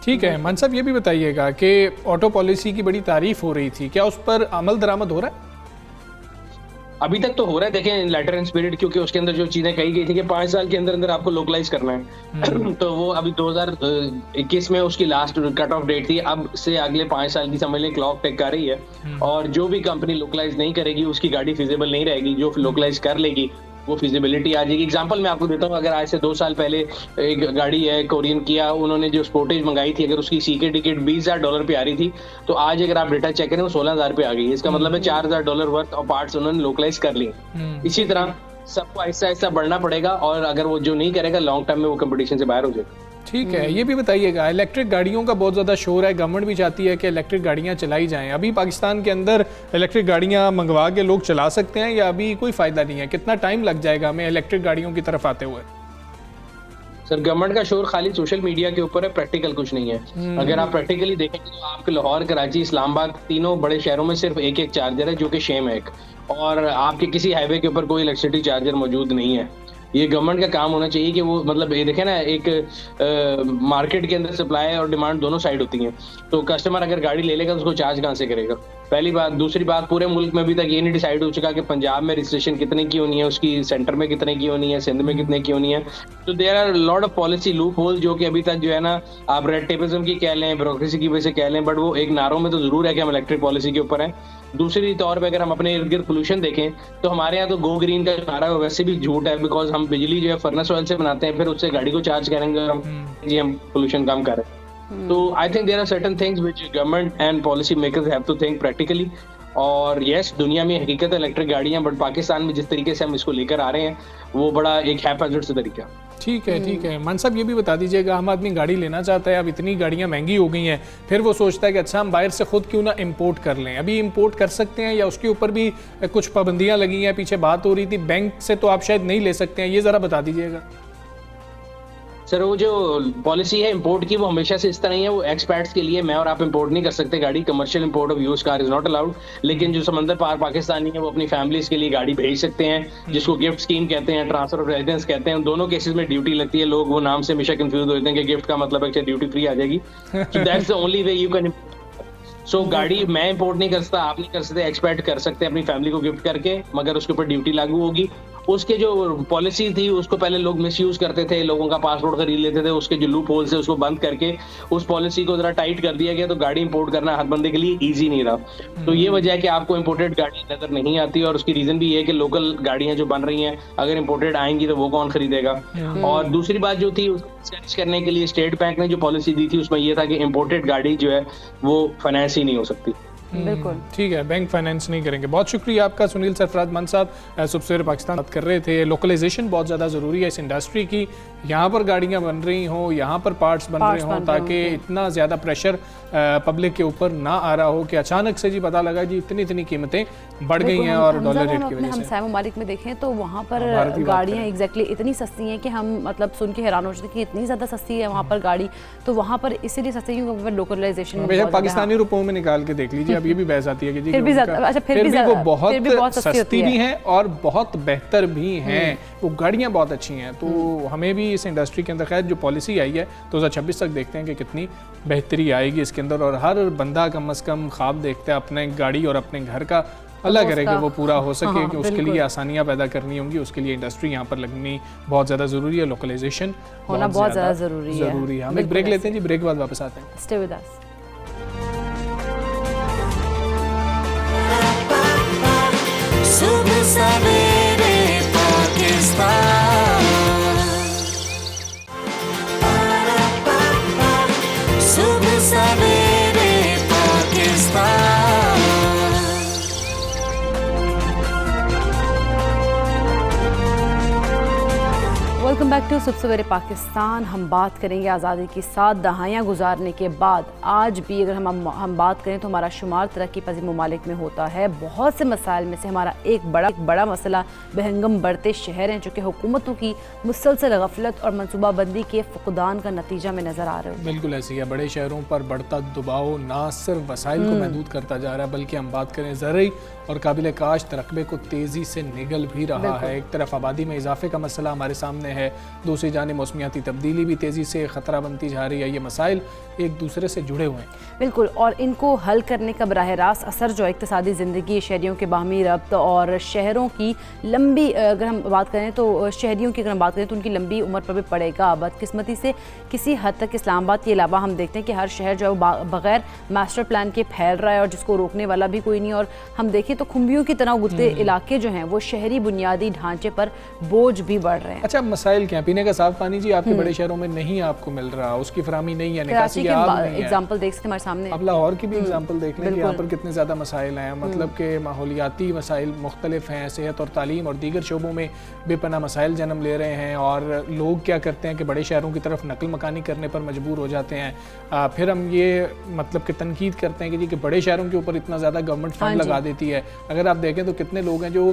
ठीक है मान साहब, ये भी बताइएगा कि ऑटो पॉलिसी की बड़ी तारीफ हो रही थी, क्या उस पर अमल दरामद हो रहा है? अभी तक तो हो रहा है, देखें लेटर एंड स्पिरिट, क्योंकि उसके अंदर जो चीजें कही गई थी कि 5 साल के अंदर अंदर आपको लोकलाइज करना है तो वो अभी 2021 में उसकी लास्ट कट ऑफ डेट थी। अब से अगले 5 साल की समझ लें क्लॉक टिक कर रही है, और जो भी कंपनी लोकलाइज नहीं करेगी उसकी गाड़ी फिजिबल नहीं रहेगी, जो लोकलाइज कर लेगी वो फिजिबिलिटी आ जाएगी। एग्जांपल मैं आपको देता हूँ, अगर आज से 2 साल पहले एक गाड़ी है कोरियन किया, उन्होंने जो स्पोर्टेज मंगाई थी, अगर उसकी सीके टिकट $20,000 पे आ रही थी, तो आज अगर आप डेटा चेक करें वो $16,000 पे आ गई। इसका मतलब है $4,000 वर्थ ऑफ पार्ट्स उन्होंने लोकलाइज कर ली। इसी तरह सबको आहिस्ता आहिस्ता बढ़ना पड़ेगा, और अगर वो जो नहीं करेगा लॉन्ग टर्म में वो कंपटीशन से बाहर हो जाएगा। ठीक है, ये भी बताइएगा, इलेक्ट्रिक गाड़ियों का बहुत ज़्यादा शोर है, गवर्नमेंट भी चाहती है कि इलेक्ट्रिक गाड़ियाँ चलाई जाएं। अभी पाकिस्तान के अंदर इलेक्ट्रिक गाड़ियाँ मंगवा के लोग चला सकते हैं या अभी कोई फ़ायदा नहीं है? कितना टाइम लग जाएगा हमें इलेक्ट्रिक गाड़ियों की तरफ आते हुए? सर गवर्नमेंट का शोर खाली सोशल मीडिया के ऊपर है, प्रैक्टिकल कुछ नहीं है। अगर आप प्रैक्टिकली देखेंगे तो आपके लाहौर, कराची, इस्लामाबाद तीनों बड़े शहरों में सिर्फ एक एक चार्जर है, जो कि शेम है एक, और आपके किसी हाईवे के ऊपर कोई इलेक्ट्रिसिटी चार्जर मौजूद नहीं है। ये गवर्नमेंट का काम होना चाहिए कि वो मतलब ये देखे ना, एक मार्केट के अंदर सप्लाई और डिमांड दोनों साइड होती हैं, तो कस्टमर अगर गाड़ी ले लेगा तो उसको चार्ज कहाँ से करेगा? पहली बात। दूसरी बात, पूरे मुल्क में अभी तक ये नहीं डिसाइड हो चुका कि पंजाब में रजिस्ट्रेशन कितने की होनी है, उसकी सेंटर में कितने की होनी है, सिंध में कितने की होनी है। तो there are lot of policy loophole जो कि अभी तक जो है ना, आप रेड टेपिज्म की कह लें, ब्यूरोक्रेसी की वजह से कह लें, बट वो एक नारों में तो जरूर है कि हम इलेक्ट्रिक पॉलिसी के ऊपर है। दूसरी तौर पे अगर हम अपने इर्द गिर्द पोल्यूशन देखें तो हमारे यहाँ तो गो ग्रीन का नारा है, वैसे भी झूठ है, बिकॉज हम बिजली जो है फर्नेस ऑयल से बनाते हैं, फिर उससे गाड़ी को चार्ज करेंगे और हम पोल्यूशन कम कर रहे हैं। तो I think there are certain things which government and policy makers have to think practically. और यस, दुनिया में हकीकत है इलेक्ट्रिक गाड़ियां, बट पाकिस्तान में जिस तरीके से हम इसको लेकर आ रहे हैं वो बड़ा एक हैपहैज़र्ड से तरीका। ठीक है, ठीक है। मान साहब, ये भी बता दीजिएगा, हम आदमी गाड़ी लेना चाहता है, अब इतनी गाड़ियां महंगी हो गई हैं, फिर वो सोचता है कि अच्छा हम बाहर से खुद क्यों ना इंपोर्ट कर लें। अभी इंपोर्ट कर सकते हैं या उसके ऊपर भी कुछ पाबंदियां लगी हैं? पीछे बात हो रही थी बैंक से, तो आप शायद नहीं ले सकते हैं, ये ज़रा बता दीजिएगा। सर वो जो पॉलिसी है इंपोर्ट की, वो हमेशा से इस तरह ही है, वो एक्सपर्ट्स के लिए। मैं और आप इंपोर्ट नहीं कर सकते गाड़ी, commercial import of use car is not allowed. लेकिन जो समंदर पार पाकिस्तानी है वो अपनी फैमिलीज के लिए गाड़ी भेज सकते हैं, जिसको गिफ्ट स्कीम कहते हैं, ट्रांसफर ऑफ रेजिडेंस कहते हैं। दोनों केसेस में ड्यूटी लगती है। लोग वो नाम से हमेशा कंफ्यूज होते हैं कि गिफ्ट का मतलब है कि ड्यूटी फ्री आ जाएगी। So that's the only way you can. So गाड़ी मैं इंपोर्ट नहीं कर सकता, आप नहीं कर सकते, एक्सपर्ट कर सकते हैं अपनी फैमिली को गिफ्ट करके, मगर उसके ऊपर ड्यूटी लागू होगी। उसके जो पॉलिसी थी उसको पहले लोग मिसयूज करते थे, लोगों का पासपोर्ट खरीद लेते थे, उसके जो लूप होल्स है उसको बंद करके उस पॉलिसी को जरा टाइट कर दिया गया, तो गाड़ी इंपोर्ट करना हर बंदे के लिए इजी नहीं रहा। तो ये वजह है कि आपको इंपोर्टेड गाड़ी नजर नहीं आती, और उसकी रीजन भी ये है कि लोकल गाड़ियां जो बन रही हैं अगर इंपोर्टेड आएंगी तो वो कौन खरीदेगा। और दूसरी बात जो थी उसको करने के लिए स्टेट बैंक ने जो पॉलिसी दी थी उसमें यह था कि इंपोर्टेड गाड़ी जो है वो फाइनेंस ही नहीं हो सकती। बिल्कुल ठीक है, बैंक फाइनेंस नहीं करेंगे। बहुत शुक्रिया आपका सुनील सरफराज मान साहब, सुबह सवेरे पाकिस्तान बात कर रहे थे। लोकलाइजेशन बहुत ज़्यादा ज़रूरी है इस इंडस्ट्री की, यहाँ पर गाड़ियाँ बन रही हों, यहाँ पर पार्ट्स बन रहे हों, ताकि इतना ज़्यादा प्रेशर पब्लिक के ऊपर ना आ रहा हो कि अचानक से जी पता लगा जी इतनी कीमतें बढ़ गई हैं और डॉलर रेट की वजह से। हम ममालिक में देखें तो वहाँ पर गाड़ियाँ एग्जैक्टली इतनी सस्ती हैं कि हम मतलब सुन के हैरान हो जाते हैं कि इतनी ज़्यादा सस्ती है वहाँ पर गाड़ी। तो वहाँ पर इसीलिए सस्ती है क्योंकि लोकलाइजेशन पाकिस्तानी रुपयों में निकाल के देख लीजिए, अब ये भी बहस आती है कि जी फिर भी वो बहुत सस्ती भी हैं और बहुत बेहतर भी हैं, वो गाड़ियाँ बहुत अच्छी हैं। तो हमें भी इस इंडस्ट्री के अंदर खैर जो पॉलिसी आई है 2026 तक देखते हैं कि कितनी बेहतरी आएगी इसके अंदर, और हर बंदा कम से कम ख्वाब देखता है अपने गाड़ी और अपने घर का, अल्लाह करे कि वो पूरा हो सके। कि उसके लिए आसानियाँ पैदा करनी होंगी, उसके लिए इंडस्ट्री यहाँ पर लगनी बहुत ज़्यादा ज़रूरी है, लोकलाइजेशन होना बहुत ज़्यादा ज़रूरी है। हम एक ब्रेक लेते हैं जी, ब्रेक के बाद वापस आते हैं। Stay with us. सुबह सवेरे पाकिस्तान, सुबह सवेरे पाकिस्तान। वेलकम बैक टू सुबह सवेरे पाकिस्तान। हम बात करेंगे आज़ादी की 7 दहाइयाँ गुजारने के बाद आज भी अगर हम बात करें तो हमारा शुमार तरक्की पजीर ममालिक में होता है। बहुत से मसाइल में से हमारा एक बड़ा मसला बेहंगम बढ़ते शहर हैं, जो कि हुकूमतों की मुसलसल गफलत और मनसूबाबंदी के फुकदान का नतीजा में नज़र आ रहे हैं। बिल्कुल ऐसी है, बड़े शहरों पर बढ़ता दबाव ना सिर्फ वसाइल को महदूद करता जा रहा है, बल्कि हम बात करें ज़रूरी और काबिल काश्त रकबे को तेज़ी से निगल भी रहा है। एक तरफ आबादी में इजाफे का मसला हमारे सामने है, दूसरी जानिब मौसमियाती तब्दीली भी तेज़ी से ख़तरा बनती जा रही है। ये मसाइल एक दूसरे से जुड़े हुए हैं। बिल्कुल, और इनको हल करने का बराह रास्त असर जो इक़्तिसादी ज़िंदगी, शहरियों के बाहमी रब्त और शहरों की लंबी अगर हम बात करें तो शहरियों की अगर हम बात करें तो उनकी लंबी उम्र पर भी पड़ेगा। बदकिस्मती से किसी हद तक इस्लामाबाद के अलावा हम देखते हैं कि हर शहर जो है बग़ैर मास्टर प्लान के फैल रहा है और जिसको रोकने वाला भी कोई नहीं। और हम देखें तो खुम्बियों की तरह उगते इलाके जो हैं वो शहरी बुनियादी ढांचे पर बोझ भी बढ़ रहे हैं। अच्छा, मसाइल क्या? पीने का साफ पानी जी आपके बड़े शहरों में नहीं आपको मिल रहा, उसकी फराहमी नहीं है, निकासी के एग्जाम्पल देख सकते हमारे सामने। अब लाहौर की भी एग्जाम्पल देख लें कि यहाँ पर कितने ज़्यादा मसाइल हैं। मतलब कि माहौलियाती मसाइल मुख्तलिफ हैं, सेहत और तालीम और दीगर शोबों में बेपनाह मसाइल जन्म ले रहे हैं। और लोग क्या करते हैं कि बड़े शहरों की तरफ नकल मकानी करने पर मजबूर हो जाते हैं। फिर हम ये मतलब कि तनकीद करते हैं कि जी कि बड़े शहरों के ऊपर इतना ज़्यादा गवर्नमेंट फंड लगा देती है। अगर आप देखें तो कितने लोग हैं जो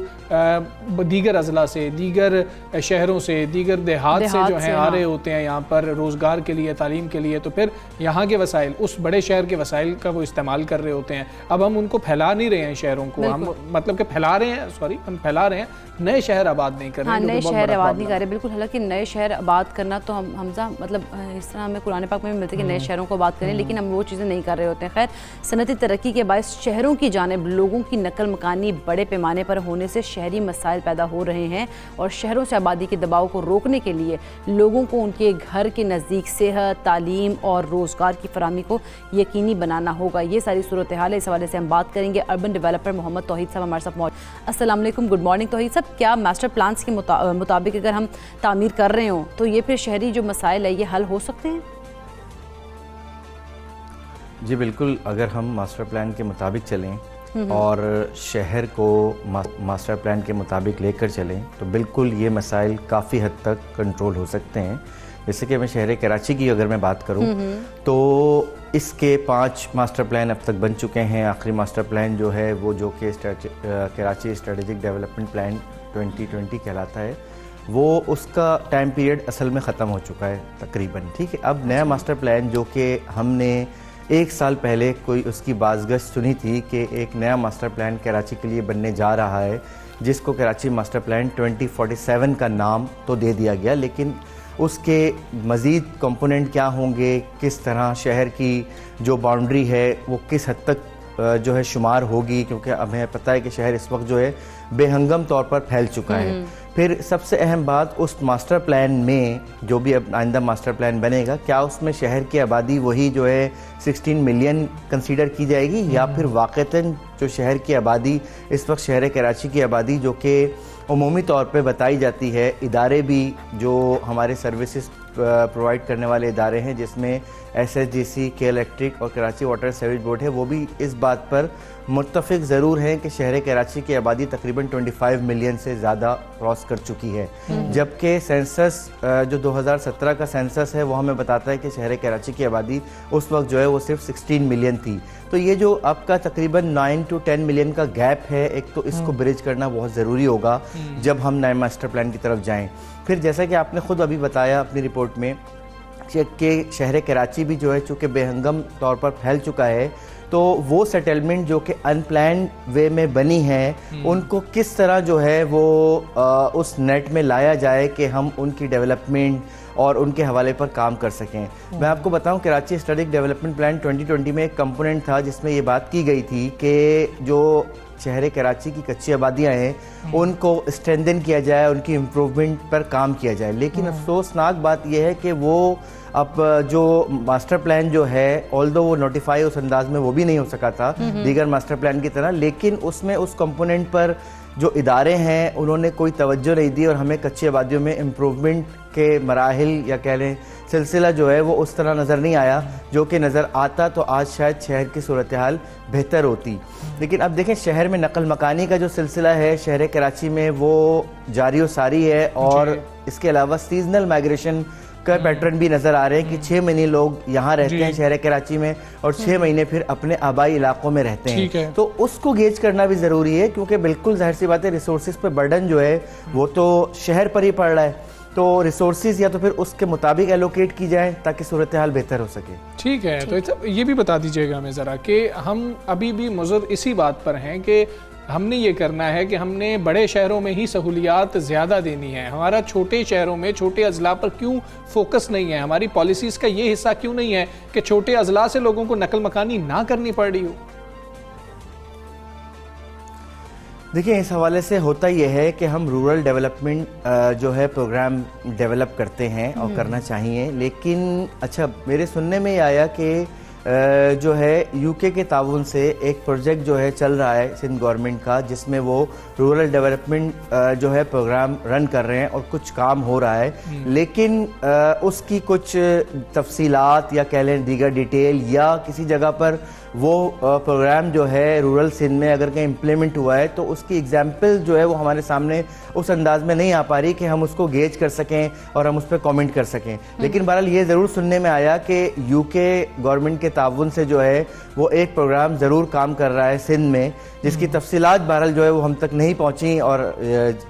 दीगर अजला से, दीगर शहरों से, दीगर देहात से जो हैं आ रहे होते हैं यहाँ पर रोज़गार के लिए, तालीम के लिए। तो फिर यहाँ के वसाइल, उस बड़े शहर के वसाइल का वो इस्तेमाल कर रहे होते हैं। अब हम उनको फैला नहीं रहे हैं शहरों को, हम मतलब कि फैला रहे हैं, हम फैला रहे हैं, नए शहर आबाद नहीं कर रहे हैं। नए शहर आबाद नहीं कर रहे, बिल्कुल। हालांकि नए शहर आबाद करना तो हमजा मतलब इस तरह हमें कुरान पाक में भी मिलता है कि नए शहरों को आबाद करें, लेकिन हम वो चीज़ें नहीं कर रहे होते हैं। खैर, सनती तरक्की के बायस शहरों की जानिब लोगों की नकल मकानी बड़े पैमाने पर होने से शहरी मसाइल पैदा हो रहे हैं और शहरों से आबादी के दबाव को रोकने के लिए लोगों को उनके घर के नज़दीक सेहत, तालीम और रोज़गार की फराहमी को यकीनी बनाना होगा। ये सारी सूरत हाल है, इस हवाले से हम बात करेंगे। अर्बन डेवलपर मोहम्मद तौहीद साहब हमारे साथ मौजूद। अस्सलाम वालेकुम, गुड मॉर्निंग तौहीद साहब। क्या मास्टर प्लान्स के मुताबिक अगर हम तामीर कर रहे हो तो ये फिर शहरी जो मसाइल है ये हल हो सकते हैं? जी बिल्कुल, अगर हम मास्टर प्लान के मुताबिक चलें और शहर को मास्टर प्लान के मुताबिक लेकर चलें तो बिल्कुल ये मसाइल काफ़ी हद तक कंट्रोल हो सकते हैं। जैसे कि मैं शहर कराची की अगर मैं बात करूं तो इसके 5 मास्टर प्लान अब तक बन चुके हैं। आखिरी मास्टर प्लान जो है वो जो कि कराची स्ट्रेटेजिक डेवलपमेंट प्लान 2020 कहलाता है, वो उसका टाइम पीरियड असल में ख़त्म हो चुका है तकरीबन। ठीक है, अब नया मास्टर प्लान जो कि हमने 1 साल पहले कोई उसकी बाज़गश्त सुनी थी कि एक नया मास्टर प्लान कराची के लिए बनने जा रहा है, जिसको कराची मास्टर प्लान 2047 का नाम तो दे दिया गया, लेकिन उसके मज़ीद कंपोनेंट क्या होंगे, किस तरह शहर की जो बाउंड्री है वो किस हद तक जो है शुमार होगी, क्योंकि हमें पता है कि शहर इस वक्त जो है बेहंगम तौर पर फैल चुका है। फिर सबसे अहम बात, उस मास्टर प्लान में जो भी अब आइंदा मास्टर प्लान बनेगा, क्या उसमें शहर की आबादी वही जो है 16 मिलियन कंसीडर की जाएगी या फिर वाक़तन जो शहर की आबादी इस वक्त शहर कराची की आबादी जो कि उमूमी तौर पे बताई जाती है, इदारे भी जो हमारे सर्विसेज प्रोवाइड करने वाले इदारे हैं जिसमें SSDC, के इलेक्ट्रिक और कराची वाटर सर्विस बोर्ड है, वो भी इस बात पर मुत्तफ़िक ज़रूर हैं कि शहर कराची की आबादी तकरीबन 25 मिलियन से ज़्यादा क्रॉस कर चुकी है। जबकि सेंसस जो 2017 का सेंसस है वो हमें बताता है कि शहर कराची की आबादी उस वक्त जो है वो सिर्फ 16 मिलियन थी। तो ये जो आपका तकरीबन 9 to 10 मिलियन का गैप है, एक तो इसको ब्रिज करना बहुत ज़रूरी होगा जब हम नए मास्टर प्लान की तरफ जाएँ। फिर जैसा कि आपने ख़ुद अभी बताया अपनी रिपोर्ट में कि शहर कराची भी जो है चूँकि बेहंगम तौर पर फैल चुका है, तो वो सेटलमेंट जो कि अनप्लान्ड वे में बनी है, उनको किस तरह जो है वो उस नेट में लाया जाए कि हम उनकी डेवलपमेंट और उनके हवाले पर काम कर सकें। मैं आपको बताऊं, कराची स्ट्रेटेजिक डेवलपमेंट प्लान 2020 में एक कंपोनेंट था जिसमें ये बात की गई थी कि जो शहर कराची की कच्ची आबादियाँ हैं उनको स्ट्रेंथन किया जाए, उनकी इम्प्रूवमेंट पर काम किया जाए। लेकिन अफसोसनाक बात यह है कि वो अब जो मास्टर प्लान जो है ऑल्दो वो नोटिफाई उस अंदाज में वो भी नहीं हो सका था दीगर मास्टर प्लान की तरह, लेकिन उसमें उस कंपोनेंट पर जो इदारे हैं उन्होंने कोई तवज्जो नहीं दी और हमें कच्ची आबादियों में इम्प्रूवमेंट के मराहिल या कह लें सिलसिला जो है वो उस तरह नज़र नहीं आया, जो कि नज़र आता तो आज शायद शहर की सूरत हाल बेहतर होती। लेकिन अब देखें शहर में नकल मकानी का जो सिलसिला है शहर कराची में वो जारी व सारी है, और इसके अलावा सीजनल माइग्रेशन का पैटर्न भी नज़र आ रहे हैं कि 6 महीने लोग यहाँ रहते हैं शहर कराची में और 6 महीने फिर अपने आबाई इलाकों में रहते हैं। तो उसको गेज करना भी ज़रूरी है, क्योंकि बिल्कुल जाहिर सी बात है रिसोर्सेज पे बर्डन जो है वो तो शहर पर ही पड़ रहा है, तो रिसोर्सेज या तो फिर उसके मुताबिक एलोकेट की जाए ताकि सूरत हाल बेहतर हो सके। ठीक है, तो ये भी बता दीजिएगा हमें ज़रा कि हम अभी भी मुज़र इसी बात पर हैं कि हमने ये करना है कि हमने बड़े शहरों में ही सहूलियात ज़्यादा देनी है, हमारा छोटे शहरों में छोटे अजला पर क्यों फोकस नहीं है, हमारी पॉलिसीज़ का ये हिस्सा क्यों नहीं है कि छोटे अजला से लोगों को नकल मकानी ना करनी पड़ रही हो? देखिए इस हवाले से होता यह है कि हम रूरल डेवलपमेंट जो है प्रोग्राम डेवलप करते हैं और करना चाहिए, लेकिन अच्छा मेरे सुनने में ये आया कि जो है यूके के ताउन से एक प्रोजेक्ट जो है चल रहा है सिंध गवर्नमेंट का, जिसमें वो रूरल डेवलपमेंट जो है प्रोग्राम रन कर रहे हैं और कुछ काम हो रहा है, लेकिन उसकी कुछ तफसीलात या कह लें दीगर डिटेल या किसी जगह पर वो प्रोग्राम जो है रूरल सिंध में अगर कहीं इम्प्लीमेंट हुआ है तो उसकी एग्जाम्पल जो है वो हमारे सामने उस अंदाज में नहीं आ पा रही कि हम उसको गेज कर सकें और हम उस पर कमेंट कर सकें। लेकिन बहरहाल ये ज़रूर सुनने में आया कि यूके गवर्नमेंट के ताउन से जो है वो एक प्रोग्राम ज़रूर काम कर रहा है सिंध में, जिसकी तफसीलात बहरहाल जो है वो हम तक नहीं पहुँची और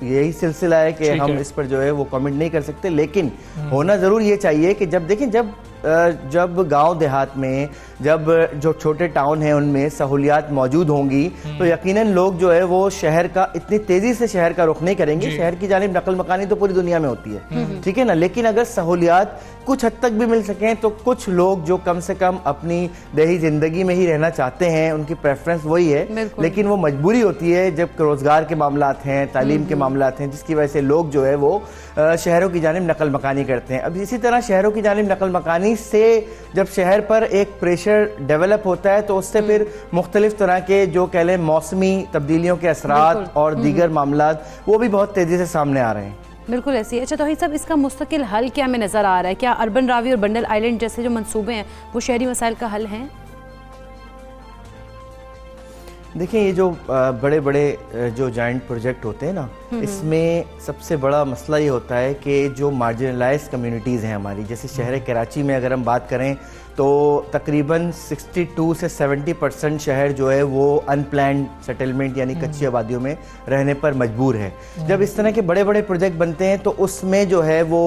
यही सिलसिला है कि हम इस पर जो है वो कमेंट नहीं कर सकते। लेकिन होना ज़रूर ये चाहिए कि जब देखें जब गांव देहात में जब जो छोटे टाउन हैं उनमें सहूलियात मौजूद होंगी तो यकीनन लोग जो है वो शहर का इतनी तेज़ी से शहर का रुख नहीं करेंगे। शहर की जानिब नकल मकानी तो पूरी दुनिया में होती है, ठीक है ना, लेकिन अगर सहूलियात कुछ हद तक भी मिल सकें तो कुछ लोग जो कम से कम अपनी देही ज़िंदगी में ही रहना चाहते हैं उनकी प्रेफरेंस वही है, लेकिन वो मजबूरी होती है जब रोज़गार के मामलात हैं, तालीम के मामलात हैं, जिसकी वजह से लोग जो है वो शहरों की जानिब नकल मकानी करते हैं। अब इसी तरह शहरों की जानिब नकल मकानी से जब शहर पर एक प्रेशर डेवलप होता है तो उससे फिर मुख्तलिफ तरह के जो कह लें मौसमी तब्दीलियों के असरात और दीगर मामलात वो भी बहुत तेज़ी से सामने आ रहे हैं। बिल्कुल ऐसी है। अच्छा तौहीद साहब, इसका मुस्तकिल हल क्या हमें नज़र आ रहा है? क्या अर्बन रावी और बंडल आइलैंड जैसे जो मंसूबे हैं वो शहरी मसाइल का हल हैं? देखिए ये जो बड़े बड़े जो जॉइंट प्रोजेक्ट होते हैं ना, इसमें सबसे बड़ा मसला ये होता है कि जो मार्जिनलाइज्ड कम्युनिटीज़ हैं हमारी, जैसे शहर कराची में अगर हम बात करें तो तकरीबन 62 से 70% शहर जो है वो अनप्लान्ड सेटलमेंट यानी कच्ची आबादियों में रहने पर मजबूर है। जब इस तरह के बड़े बड़े प्रोजेक्ट बनते हैं तो उसमें जो है वो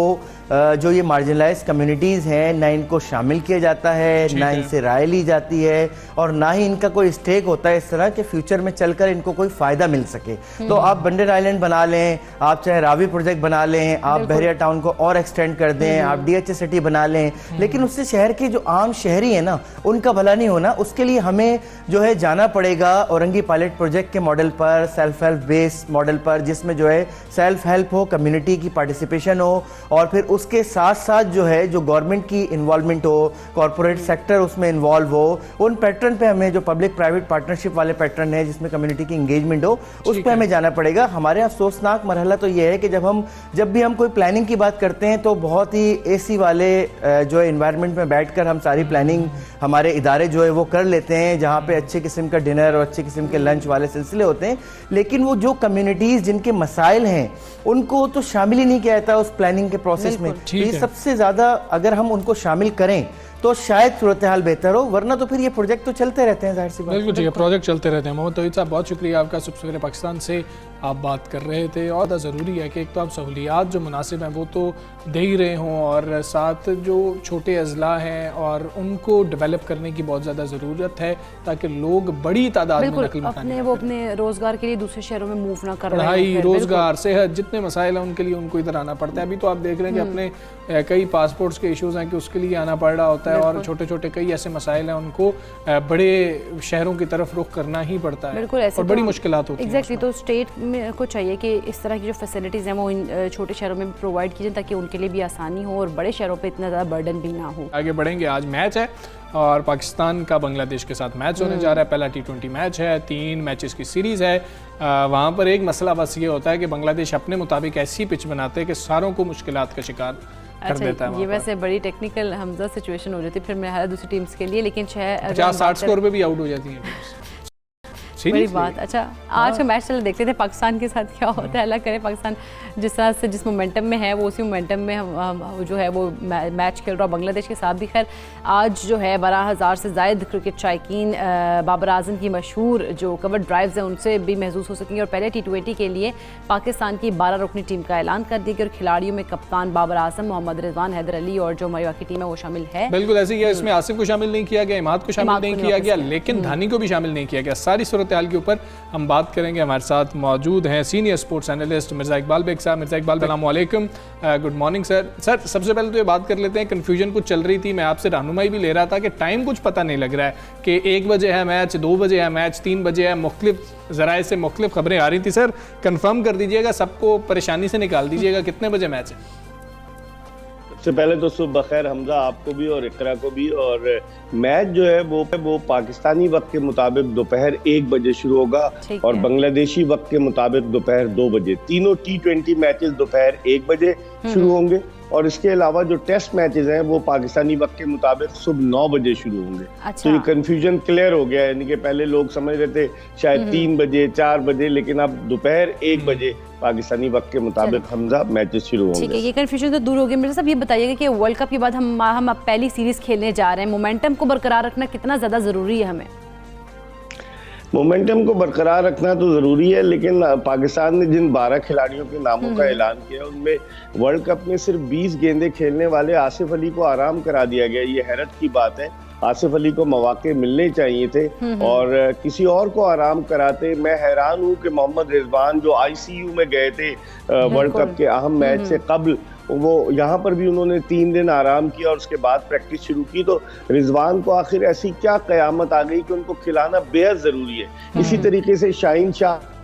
जो ये मार्जिनलाइज्ड कम्युनिटीज़ हैं ना इनको शामिल किया जाता है, ना इनसे राय ली जाती है और ना ही इनका कोई स्टेक होता है इस तरह के फ्यूचर में चलकर इनको कोई फ़ायदा मिल सके। तो आप बंडल आइलैंड बना लें, आप चाहे रावी प्रोजेक्ट बना लें, आप बहरिया टाउन को और एक्सटेंड कर दें, आप DHA सिटी बना लें, लेकिन उससे शहर के जो आम शहरी है ना उनका भला नहीं होना। उसके लिए हमें जो है जाना पड़ेगा औरंगी पायलट प्रोजेक्ट के मॉडल पर, सेल्फ हेल्प बेस्ड मॉडल पर, जिसमें जो है सेल्फ हेल्प हो, कम्युनिटी की पार्टिसिपेशन हो और फिर उसके साथ साथ जो है जो गवर्नमेंट की इन्वॉल्वमेंट हो, कॉर्पोरेट सेक्टर उसमें इन्वॉल्व हो, उन पैटर्न पे हमें जो पब्लिक प्राइवेट पार्टनरशिप वाले पैटर्न है जिसमें कम्युनिटी की इंगेजमेंट हो उस पर हमें जाना पड़ेगा। हमारे अफसोसनाक मरहला तो यह है कि जब भी हम कोई प्लानिंग की बात करते हैं तो बहुत ही AC वाले जो है इन्वायरमेंट में बैठकर हम सारी प्लानिंग हमारे इदारे जो है वो कर लेते हैं, जहाँ पे अच्छे किस्म का डिनर और अच्छे किस्म के लंच वाले सिलसिले होते हैं, लेकिन वो जो कम्युनिटीज़ जिनके मसाइल हैं उनको तो शामिल ही नहीं किया जाता उस प्लानिंग के प्रोसेस में। ये सबसे ज़्यादा अगर हम उनको शामिल करें तो शायद सूरत हाल बेहतर हो, वरना तो फिर ये प्रोजेक्ट तो चलते रहते हैं, जाहिर सी बात। बिल्कुल ठीक है, प्रोजेक्ट चलते रहते हैं। मोहम्मद तौहीद साहब बहुत शुक्रिया आपका, सवेरे पाकिस्तान से आप बात कर रहे थे। और ज़रूरी है कि एक तो आप सहूलियात जो मुनासिब हैं वो तो दे ही रहे हों और साथ जो छोटे अजला हैं और उनको डेवलप करने की बहुत ज़्यादा ज़रूरत है ताकि लोग बड़ी तादाद में नकल मकानी वो अपने रोज़गार के लिए दूसरे शहरों में मूव ना कर रहे हैं। पढ़ाई, रोज़गार, सेहत, जितने मसाइल हैं उनके लिए उनको इधर आना पड़ता है। अभी तो आप देख रहे हैं कि अपने कई पासपोर्ट्स के इशूज़ हैं कि उसके लिए आना पड़ रहा होता है और छोटे छोटे कई ऐसे मसाइल हैं उनको बड़े शहरों की तरफ रुख करना ही पड़ता है और बड़ी मुश्किलात होती हैं। एग्जैक्टली, तो स्टेट गवर्नमेंट को चाहिए कि इस तरह की जो फैसिलिटीज़ हैं वो इन छोटे शहरों में प्रोवाइड की जाए ताकि उनके लिए भी आसानी हो और बड़े शहरों पे इतना ज़्यादा बर्डन भी ना हो। आगे बढ़ेंगे, आज मैच है और पाकिस्तान का बांग्लादेश के साथ मैच होने जा रहा है। पहला T20 मैच है, 3 मैचेस की सीरीज़ है। वहाँ पर एक मसला बस ये होता है कि बांग्लादेश अपने मुताबिक ऐसी पिच बनाते हैं कि सारों को मुश्किलात का शिकार कर देता है। ये वैसे बड़ी टेक्निकल हमजा सिचुएशन हो जाती है फिर मेरा दूसरी टीम्स के लिए, लेकिन 50-60 स्कोर पे भी आउट हो जाती है बड़ी बात। अच्छा, आज का मैच चलो देखते थे पाकिस्तान के साथ क्या होता है। अल्लाह करे पाकिस्तान जिस तरह से जिस मोमेंटम में है वो उसी मोमेंटम में हम जो है वो मैच खेल रहा बांग्लादेश के साथ भी। खैर आज जो है 12,000 से ज़ायद क्रिकेट शायकीन बाबर आजम की मशहूर जो कवर ड्राइव्स हैं उनसे भी महसूस हो सकेंगे। और पहले T20 के लिए पाकिस्तान की 12 रुकनी टीम का ऐलान कर दिया गया और खिलाड़ियों में कप्तान बाबर आजम, मोहम्मद रिजवान, हैदर अली और जो मरिया की टीम है वो शामिल है। बिल्कुल ऐसे ही है, इसमें आसिफ को शामिल नहीं किया गया, इमाद को शामिल नहीं किया गया, लेकिन धानी को भी शामिल नहीं किया गया। सारी सूरत हाल के ऊपर हम बात करेंगे। हमारे साथ मौजूद हैं senior sports analyst Mirza Iqbal Baig साहब। मिर्ज़ा इकबाल, अस्सलाम वालेकुम, गुड मॉर्निंग सर। सर सबसे पहले तो ये बात कर लेते हैं, कन्फ्यूजन कुछ चल रही थी, मैं आपसे रहनुमाई भी ले रहा था कि टाइम कुछ पता नहीं लग रहा है कि 1 बजे है मैच, 2 बजे है मैच, 3 बजे है, मुख्तलिफ ज़राए से मुख्तलिफ खबरें आ रही थी। सर कन्फर्म कर दीजिएगा, सबको परेशानी से निकाल दीजिएगा, कितने बजे मैच है? सबसे पहले तो सुबह खैर हमजा आपको भी और इकरा को भी। और मैच जो है वो पाकिस्तानी वक्त के मुताबिक दोपहर 1 बजे शुरू होगा और बांग्लादेशी वक्त के मुताबिक दोपहर 2 बजे। तीनों T20 मैचेस दोपहर 1 बजे शुरू होंगे और इसके अलावा जो टेस्ट मैचेस हैं वो पाकिस्तानी वक्त के मुताबिक सुबह 9 बजे शुरू होंगे। तो ये कंफ्यूजन क्लियर हो गया है, यानी कि पहले लोग समझ रहे थे शायद 3 बजे 4 बजे, लेकिन अब दोपहर 1 बजे पाकिस्तानी वक्त के मुताबिक हमजा मैचेस शुरू होंगे। ठीक है, ये कंफ्यूजन तो दूर हो गया। मेरे साहब ये बताइएगा कि वर्ल्ड कप के बाद हम अब पहली सीरीज खेलने जा रहे हैं, मोमेंटम को बरकरार रखना कितना ज़्यादा ज़रूरी है हमें? मोमेंटम को बरकरार रखना तो ज़रूरी है, लेकिन पाकिस्तान ने जिन 12 खिलाड़ियों के नामों का ऐलान किया उनमें वर्ल्ड कप में सिर्फ 20 गेंदें खेलने वाले आसिफ अली को आराम करा दिया गया। ये हैरत की बात है, आसिफ अली को मौके मिलने चाहिए थे और किसी और को आराम कराते। मैं हैरान हूँ कि मोहम्मद रिजवान जो ICU में गए थे वर्ल्ड कप के अहम मैच से कबल, वो यहाँ पर भी उन्होंने 3 दिन आराम किया और उसके बाद प्रैक्टिस शुरू की। तो रिजवान को आखिर ऐसी क्या कयामत आ गई कि उनको खिलाना बेहद जरूरी है। इसी तरीके से शाहीन शाह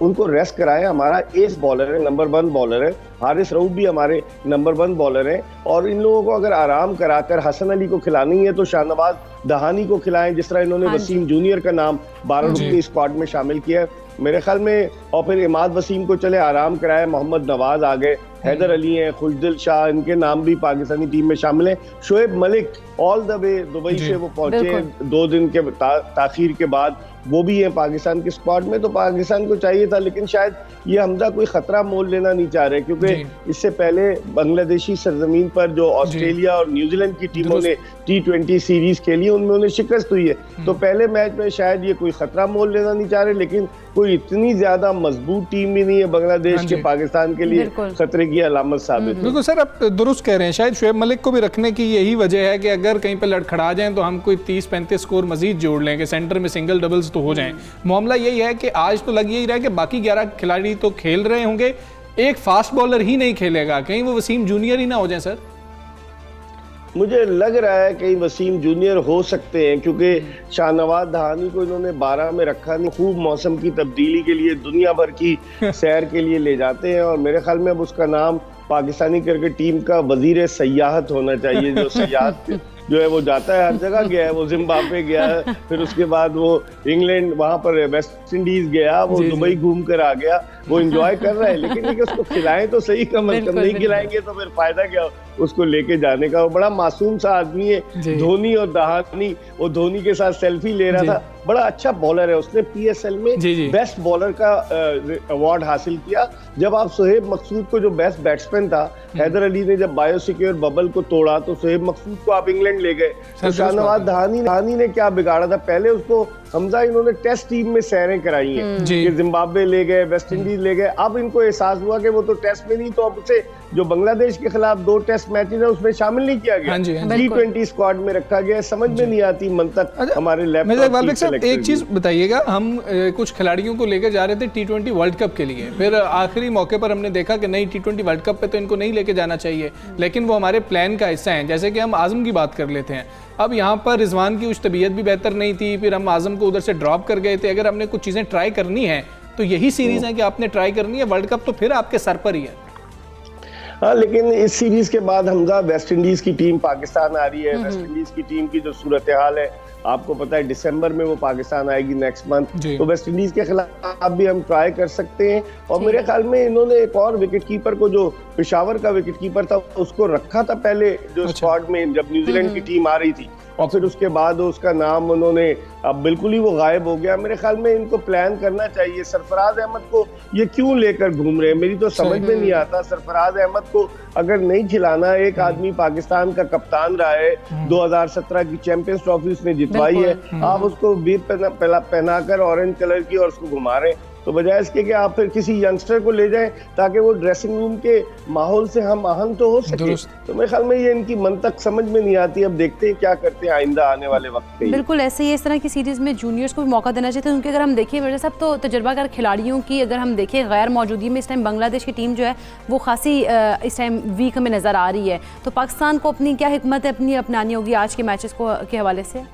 उनको रेस्ट कराएं। हमारा एस बॉलर है, नंबर 1 बॉलर है, हारिस रऊफ भी हमारे नंबर 1 बॉलर हैं और इन लोगों को अगर आराम कराकर हसन अली को खिलानी है तो शाहनवाज दहानी को खिलाएं, जिस तरह इन्होंने वसीम जूनियर का नाम 12 रुकनी स्क्वाड में शामिल किया मेरे ख्याल में। और फिर इमाद वसीम को चले आराम कराया, मोहम्मद नवाज आ गए, हैदर अली हैं, खुशदिल शाह, इनके नाम भी पाकिस्तानी टीम में शामिल हैं। Shoaib Malik all the way Dubai से वो पहुंचे 2 दिन के ताखीर के बाद, वो भी है पाकिस्तान के स्क्वाड में। तो पाकिस्तान को चाहिए था, लेकिन शायद ये हमजा कोई खतरा मोल लेना नहीं चाह रहे, क्योंकि इससे पहले बांग्लादेशी सरजमीन पर जो ऑस्ट्रेलिया और न्यूजीलैंड की टीमों ने T20 सीरीज खेली उनमें उन्हें शिकस्त हुई है। तो पहले मैच में शायद ये कोई खतरा मोल लेना नहीं चाह रहे, लेकिन कोई इतनी ज्यादा मजबूत टीम भी नहीं है बांग्लादेश के पाकिस्तान के लिए खतरे की अलामत साबित। बिल्कुल सर, आप दुरुस्त कह रहे हैं। शायद शोएब मलिक को भी रखने की यही वजह है कि अगर कहीं पे लड़खड़ा जाएं तो हम कोई 30-35 स्कोर मजीद जोड़ लें कि सेंटर में सिंगल डबल्स तो हो जाएं। मामला यही है कि आज तो लग यही रहा है कि बाकी 11 खिलाड़ी तो खेल रहे होंगे, एक फास्ट बॉलर ही नहीं खेलेगा, कहीं वो वसीम जूनियर ही ना हो जाए। सर मुझे लग रहा है कहीं वसीम जूनियर हो सकते हैं, क्योंकि शाहनवाज दहानी को इन्होंने 12 में रखा नहीं। खूब मौसम की तब्दीली के लिए दुनिया भर की सैर के लिए ले जाते हैं और मेरे ख्याल में अब उसका नाम पाकिस्तानी क्रिकेट टीम का वजीर सयाहत होना चाहिए। जो सयाहत जो है वो जाता है, हर जगह गया है, वो जिम्बाब्वे गया है, फिर उसके बाद वो इंग्लैंड, वहां पर वेस्ट इंडीज गया, वो दुबई घूम कर आ गया, वो एंजॉय कर रहा है। लेकिन उसको खिलाएं तो सही, कम अज कम नहीं खिलाएंगे तो फिर फायदा क्या उसको लेके जाने का। वो बड़ा मासूम सा आदमी है धोनी, और दहानी वो धोनी के साथ सेल्फी ले रहा था। बड़ा अच्छा बॉलर है, उसने PSL में बेस्ट बॉलर का अवार्ड हासिल किया। जब आप सोहेब मकसूद को, जो बेस्ट बैट्समैन था, हैदर अली ने जब बायोसिक्योर बबल को तोड़ा तो सोहेब मकसूद को आप इंग्लैंड ले गए। तो शाहनवाज दहानी ने क्या बिगाड़ा था? पहले उसको हमजा इन्होंने टेस्ट टीम में सैरें कराई हैं कि जिम्बाब्वे ले गए, वेस्ट इंडीज ले गए। अब इनको एहसास हुआ कि वो तो टेस्ट में नहीं, तो अब उसे जो बांग्लादेश के खिलाफ 2 टेस्ट मैचेस है उसमें शामिल नहीं किया गया, T20 स्क्वाड में रखा गया। समझ में नहीं आती मंतक हमारे लैपटॉप। एक चीज बताइएगा, हम कुछ खिलाड़ियों को लेकर जा रहे थे T20 वर्ल्ड कप के लिए, फिर आखिरी मौके पर हमने देखा कि नहीं, T20 वर्ल्ड कप पे तो इनको नहीं लेके जाना चाहिए, लेकिन वो हमारे प्लान का हिस्सा है। जैसे कि हम आजम की बात कर लेते हैं, अब यहाँ पर रिजवान की कुछ तबीयत भी बेहतर नहीं थी, फिर हम आजम को उधर से ड्रॉप कर गए थे, अगर हमने कुछ चीज़ें ट्राई करनी है तो यही सीरीज़ है कि आपने ट्राई करनी है, वर्ल्ड कप तो फिर आपके सर पर ही है। हाँ, लेकिन इस सीरीज के बाद हमजा वेस्ट इंडीज की टीम पाकिस्तान आ रही है। वेस्ट इंडीज की टीम की जो सूरत हाल है आपको पता है, दिसंबर में वो पाकिस्तान आएगी नेक्स्ट मंथ, तो वेस्ट इंडीज के खिलाफ भी हम ट्राई कर सकते हैं। और मेरे ख्याल में इन्होंने एक और विकेट कीपर को, जो पेशावर का विकेट कीपर था, उसको रखा था पहले जो स्क्वाड में जब न्यूजीलैंड की टीम आ रही थी, और फिर उसके बाद उसका नाम उन्होंने अब बिल्कुल ही वो गायब हो गया। मेरे ख्याल में इनको प्लान करना चाहिए। सरफराज अहमद को ये क्यों लेकर घूम रहे हैं, मेरी तो समझ में नहीं आता। सरफराज अहमद को अगर नहीं खिलाना, एक आदमी पाकिस्तान का कप्तान रहा है, 2017 की चैंपियंस ट्रॉफी उसने जितवाई है, आप उसको बीर पहनाकर ऑरेंज कलर की और उसको घुमा रहे हैं, तो बजाय इसके कि आप फिर किसी यंगस्टर को ले जाएं ताकि वो ड्रेसिंग रूम के माहौल से हम आहंग तो हो सके। तो मेरे ख्याल में ये इनकी मंतक समझ में नहीं आती। अब देखते हैं क्या करते हैं आइंदा आने वाले वक्त पे। बिल्कुल ऐसे ही इस तरह की सीरीज में जूनियर्स को भी मौका देना चाहिए। उनके अगर हम देखें मिर्जा साहब, तो तजर्बाकार खिलाड़ियों की अगर हम देखें गैर मौजूदगी में इस टाइम बांग्लादेश की टीम जो है वो खासी इस टाइम वीक हमें नज़र आ रही है। तो पाकिस्तान को अपनी क्या हिकमत है अपनी अपनानी होगी आज के मैचेस को के हवाले से?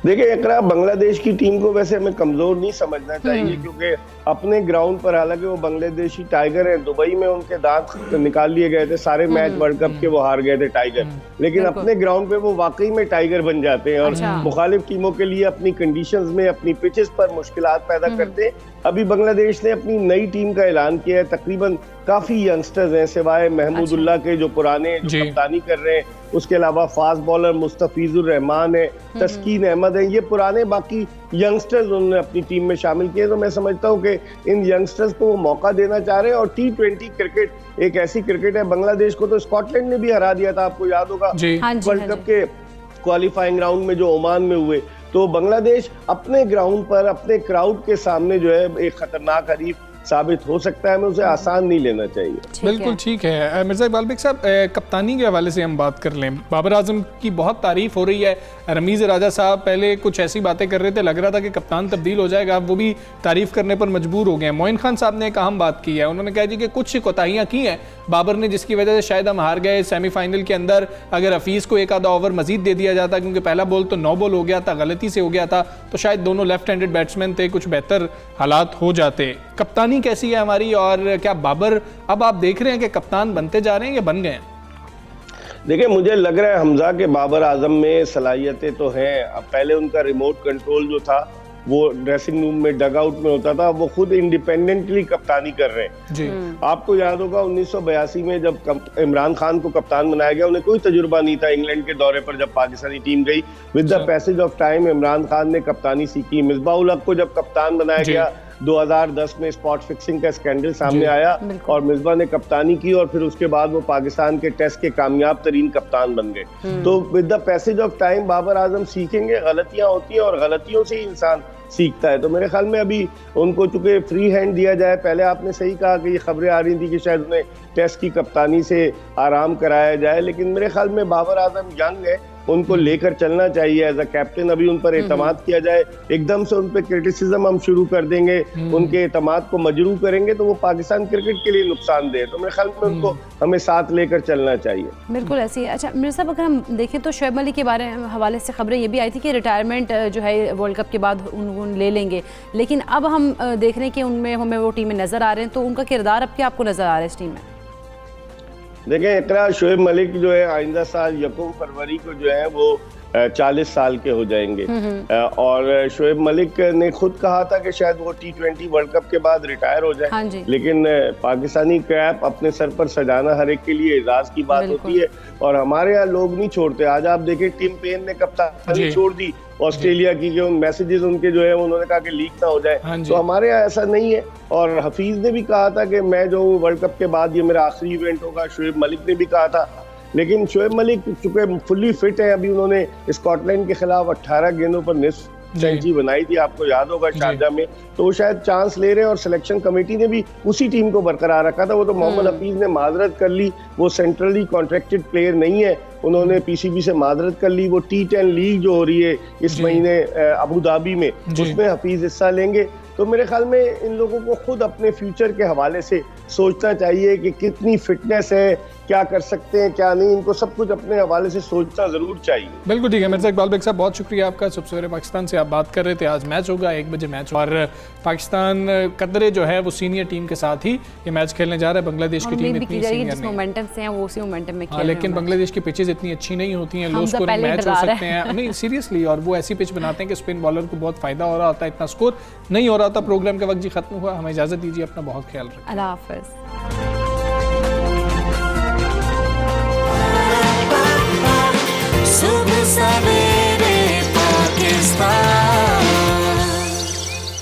देखिए इकरा, बांग्लादेश की टीम को वैसे हमें कमजोर नहीं समझना चाहिए, क्योंकि अपने ग्राउंड पर, हालांकि वो बांग्लादेशी टाइगर हैं, दुबई में उनके दांत निकाल लिए गए थे, सारे मैच वर्ल्ड कप के वो हार गए थे टाइगर, लेकिन अपने ग्राउंड पे वो वाकई में टाइगर बन जाते हैं और मुखालिफ टीमों के लिए अपनी कंडीशंस में, अपनी पिचेस पर मुश्किलात पैदा करते हैं। अभी बांग्लादेश ने अपनी नई टीम का ऐलान किया है, तकरीबन काफी यंगस्टर्स हैं, सिवाय महमूदुल्लाह के जो पुराने जो कप्तानी कर रहे हैं, उसके अलावा फास्ट बॉलर मुस्तफीजुर रहमान है, तस्कीन अहमद है, ये पुराने बाकी यंगस्टर्स उन्होंने अपनी टीम में शामिल किए। तो मैं समझता हूँ कि इन यंगस्टर्स को वो मौका देना चाह रहे हैं। और T20 क्रिकेट एक ऐसी क्रिकेट है, बांग्लादेश को तो स्कॉटलैंड ने भी हरा दिया था, आपको याद होगा वर्ल्ड कप के क्वालिफाइंग राउंड में जो ओमान में हुए। तो बांग्लादेश अपने ग्राउंड पर, अपने क्राउड के सामने जो है एक खतरनाक हरीफ साबित हो सकता है, हमें उसे आसान नहीं लेना चाहिए। बिल्कुल ठीक है। मिर्ज़ा इकबाल बेग साहब, कप्तानी के हवाले से हम बात कर लें, बाबर आजम की बहुत तारीफ हो रही है। रमीज़ राजा साहब पहले कुछ ऐसी बातें कर रहे थे, लग रहा था कि कप्तान तब्दील हो जाएगा, वो भी तारीफ करने पर मजबूर हो गए हैं। मोइन खान साहब ने एक अहम बात की है, उन्होंने कहा जी कि कुछ कोताहियाँ की हैं बाबर ने, जिसकी वजह से शायद हम हार गए सेमीफाइनल के अंदर। अगर हफीज़ को एक आधा ओवर मजीद दे दिया जाता, क्योंकि पहला बॉल तो 9 बॉल हो गया था, गलती से हो गया था, तो शायद दोनों लेफ्ट हैंडेड बैट्समैन थे, कुछ बेहतर हालात हो जाते। कप्तानी कैसी है हमारी, और क्या बाबर अब आप देख रहे हैं कि कप्तान बनते जा रहे हैं या बन गए हैं? देखिए मुझे लग रहा है हमजा के बाबर आजम में सलाहियतें तो हैं। अब पहले उनका रिमोट कंट्रोल जो था वो ड्रेसिंग रूम में, डग आउट में होता था, वो खुद इंडिपेंडेंटली कप्तानी कर रहे हैं जी। आपको याद होगा 1982 में जब इमरान खान को कप्तान बनाया गया, उन्हें कोई तजुर्बा नहीं था इंग्लैंड के दौरे पर जब पाकिस्तानी टीम गई। With the passage of time Imran Khan ने कप्तानी सीखी। मिसबाह उल हक को जब कप्तान बनाया गया 2010 में स्पॉट फिक्सिंग का स्कैंडल सामने आया और मिसबाह ने कप्तानी की, और फिर उसके बाद वो पाकिस्तान के टेस्ट के कामयाब तरीन कप्तान बन गए। तो with the passage of time Babar Azam सीखेंगे, गलतियां होती हैं और गलतियों से ही इंसान सीखता है। तो मेरे ख्याल में अभी उनको चूंकि फ्री हैंड दिया जाए, पहले आपने सही कहा कि ये खबरें आ रही थी कि शायद उन्हें टेस्ट की कप्तानी से आराम कराया जाए, लेकिन मेरे ख्याल में बाबर आजम यंग है, उनको लेकर चलना चाहिए एज अ कैप्टन। अभी उन पर एतमाद किया जाए, एकदम से उन पर क्रिटिसिज्म हम शुरू कर देंगे, उनके एतमाद को मजरू करेंगे तो वो पाकिस्तान क्रिकेट के लिए नुकसानदेह। तो मेरे ख्याल में उनको हमें साथ लेकर चलना चाहिए। बिल्कुल ऐसी है। अच्छा मिर्ज़ा साहब, अगर हम देखें तो शोएब मलिक के बारे हवाले से खबरें ये भी आई थी कि रिटायरमेंट जो है वर्ल्ड कप के बाद उन ले लेंगे, लेकिन अब हम देख रहे हैं कि उनमें हमें वो टीम में नज़र आ रहे हैं, तो उनका किरदार अब क्या आपको नज़र आ रहा है इस टीम में? देखें इकरा, शोएब मलिक जो है आइंदा साल 1 फरवरी को जो है वो 40 साल के हो जाएंगे। और शोएब मलिक ने खुद कहा था कि शायद वो T20 वर्ल्ड कप के बाद रिटायर हो जाए, लेकिन पाकिस्तानी कैप अपने सर पर सजाना हर एक के लिए एजाज की बात होती है, और हमारे यहाँ लोग नहीं छोड़ते। आज आप देखें टिम पेन ने कप्तानी छोड़ दी ऑस्ट्रेलिया की, कि उन मैसेजेस उनके जो है उन्होंने कहा कि लीक ना हो जाए, तो हमारे यहाँ ऐसा नहीं है। और हफीज ने भी कहा था कि मैं जो वर्ल्ड कप के बाद ये मेरा आखिरी इवेंट होगा, शोएब मलिक ने भी कहा था। लेकिन शोएब मलिक चूंकि फुल्ली फिट है, अभी उन्होंने स्कॉटलैंड के खिलाफ 18 गेंदों पर निस्फ सेंचुरी बनाई थी, आपको याद होगा शारजा में, तो वो शायद चांस ले रहे हैं। और सिलेक्शन कमेटी ने भी उसी टीम को बरकरार रखा था। वो तो मोहम्मद हफीज ने माजरत कर ली, वो सेंट्रली कॉन्ट्रैक्टेड प्लेयर नहीं है, उन्होंने पीसीबी से माजरत कर ली। वो T10 लीग जो हो रही है इस महीने अबू धाबी में, उसमें हफीज हिस्सा लेंगे। तो मेरे ख्याल में इन लोगों को खुद अपने फ्यूचर के हवाले से सोचना चाहिए कि कितनी फिटनेस है, क्या कर सकते हैं क्या नहीं, इनको सब कुछ अपने हवाले से सोचना जरूर चाहिए। बिल्कुल ठीक है मिर्जा इकबाल बेग साहब, बहुत शुक्रिया आपका। सुबह सवेरे पाकिस्तान से आप बात कर रहे थे। आज मैच होगा 1 बजे मैच, और पाकिस्तान कतरे जो है वो सीनियर टीम के साथ ही ये मैच खेलने जा रहा है। बांग्लादेश की टीम इतनी सीनियर जिस मोमेंटम से हैं वो उसी मोमेंटम में खेल रहे हैं, लेकिन बांग्लादेश की पिचेस इतनी अच्छी नहीं होती हैं, लो स्कोरिंग मैच हो सकते हैं। नहीं सीरियसली, और वो ऐसी पिच बनाते हैं कि स्पिन बॉलर को बहुत फायदा हो रहा होता है। इतना स्कोर नहीं हो रहा था, प्रोग्राम का वक्त जी खत्म हुआ। हमें इजाजत दीजिए, अपना बहुत ख्याल रखें। अल्लाह हाफिज़।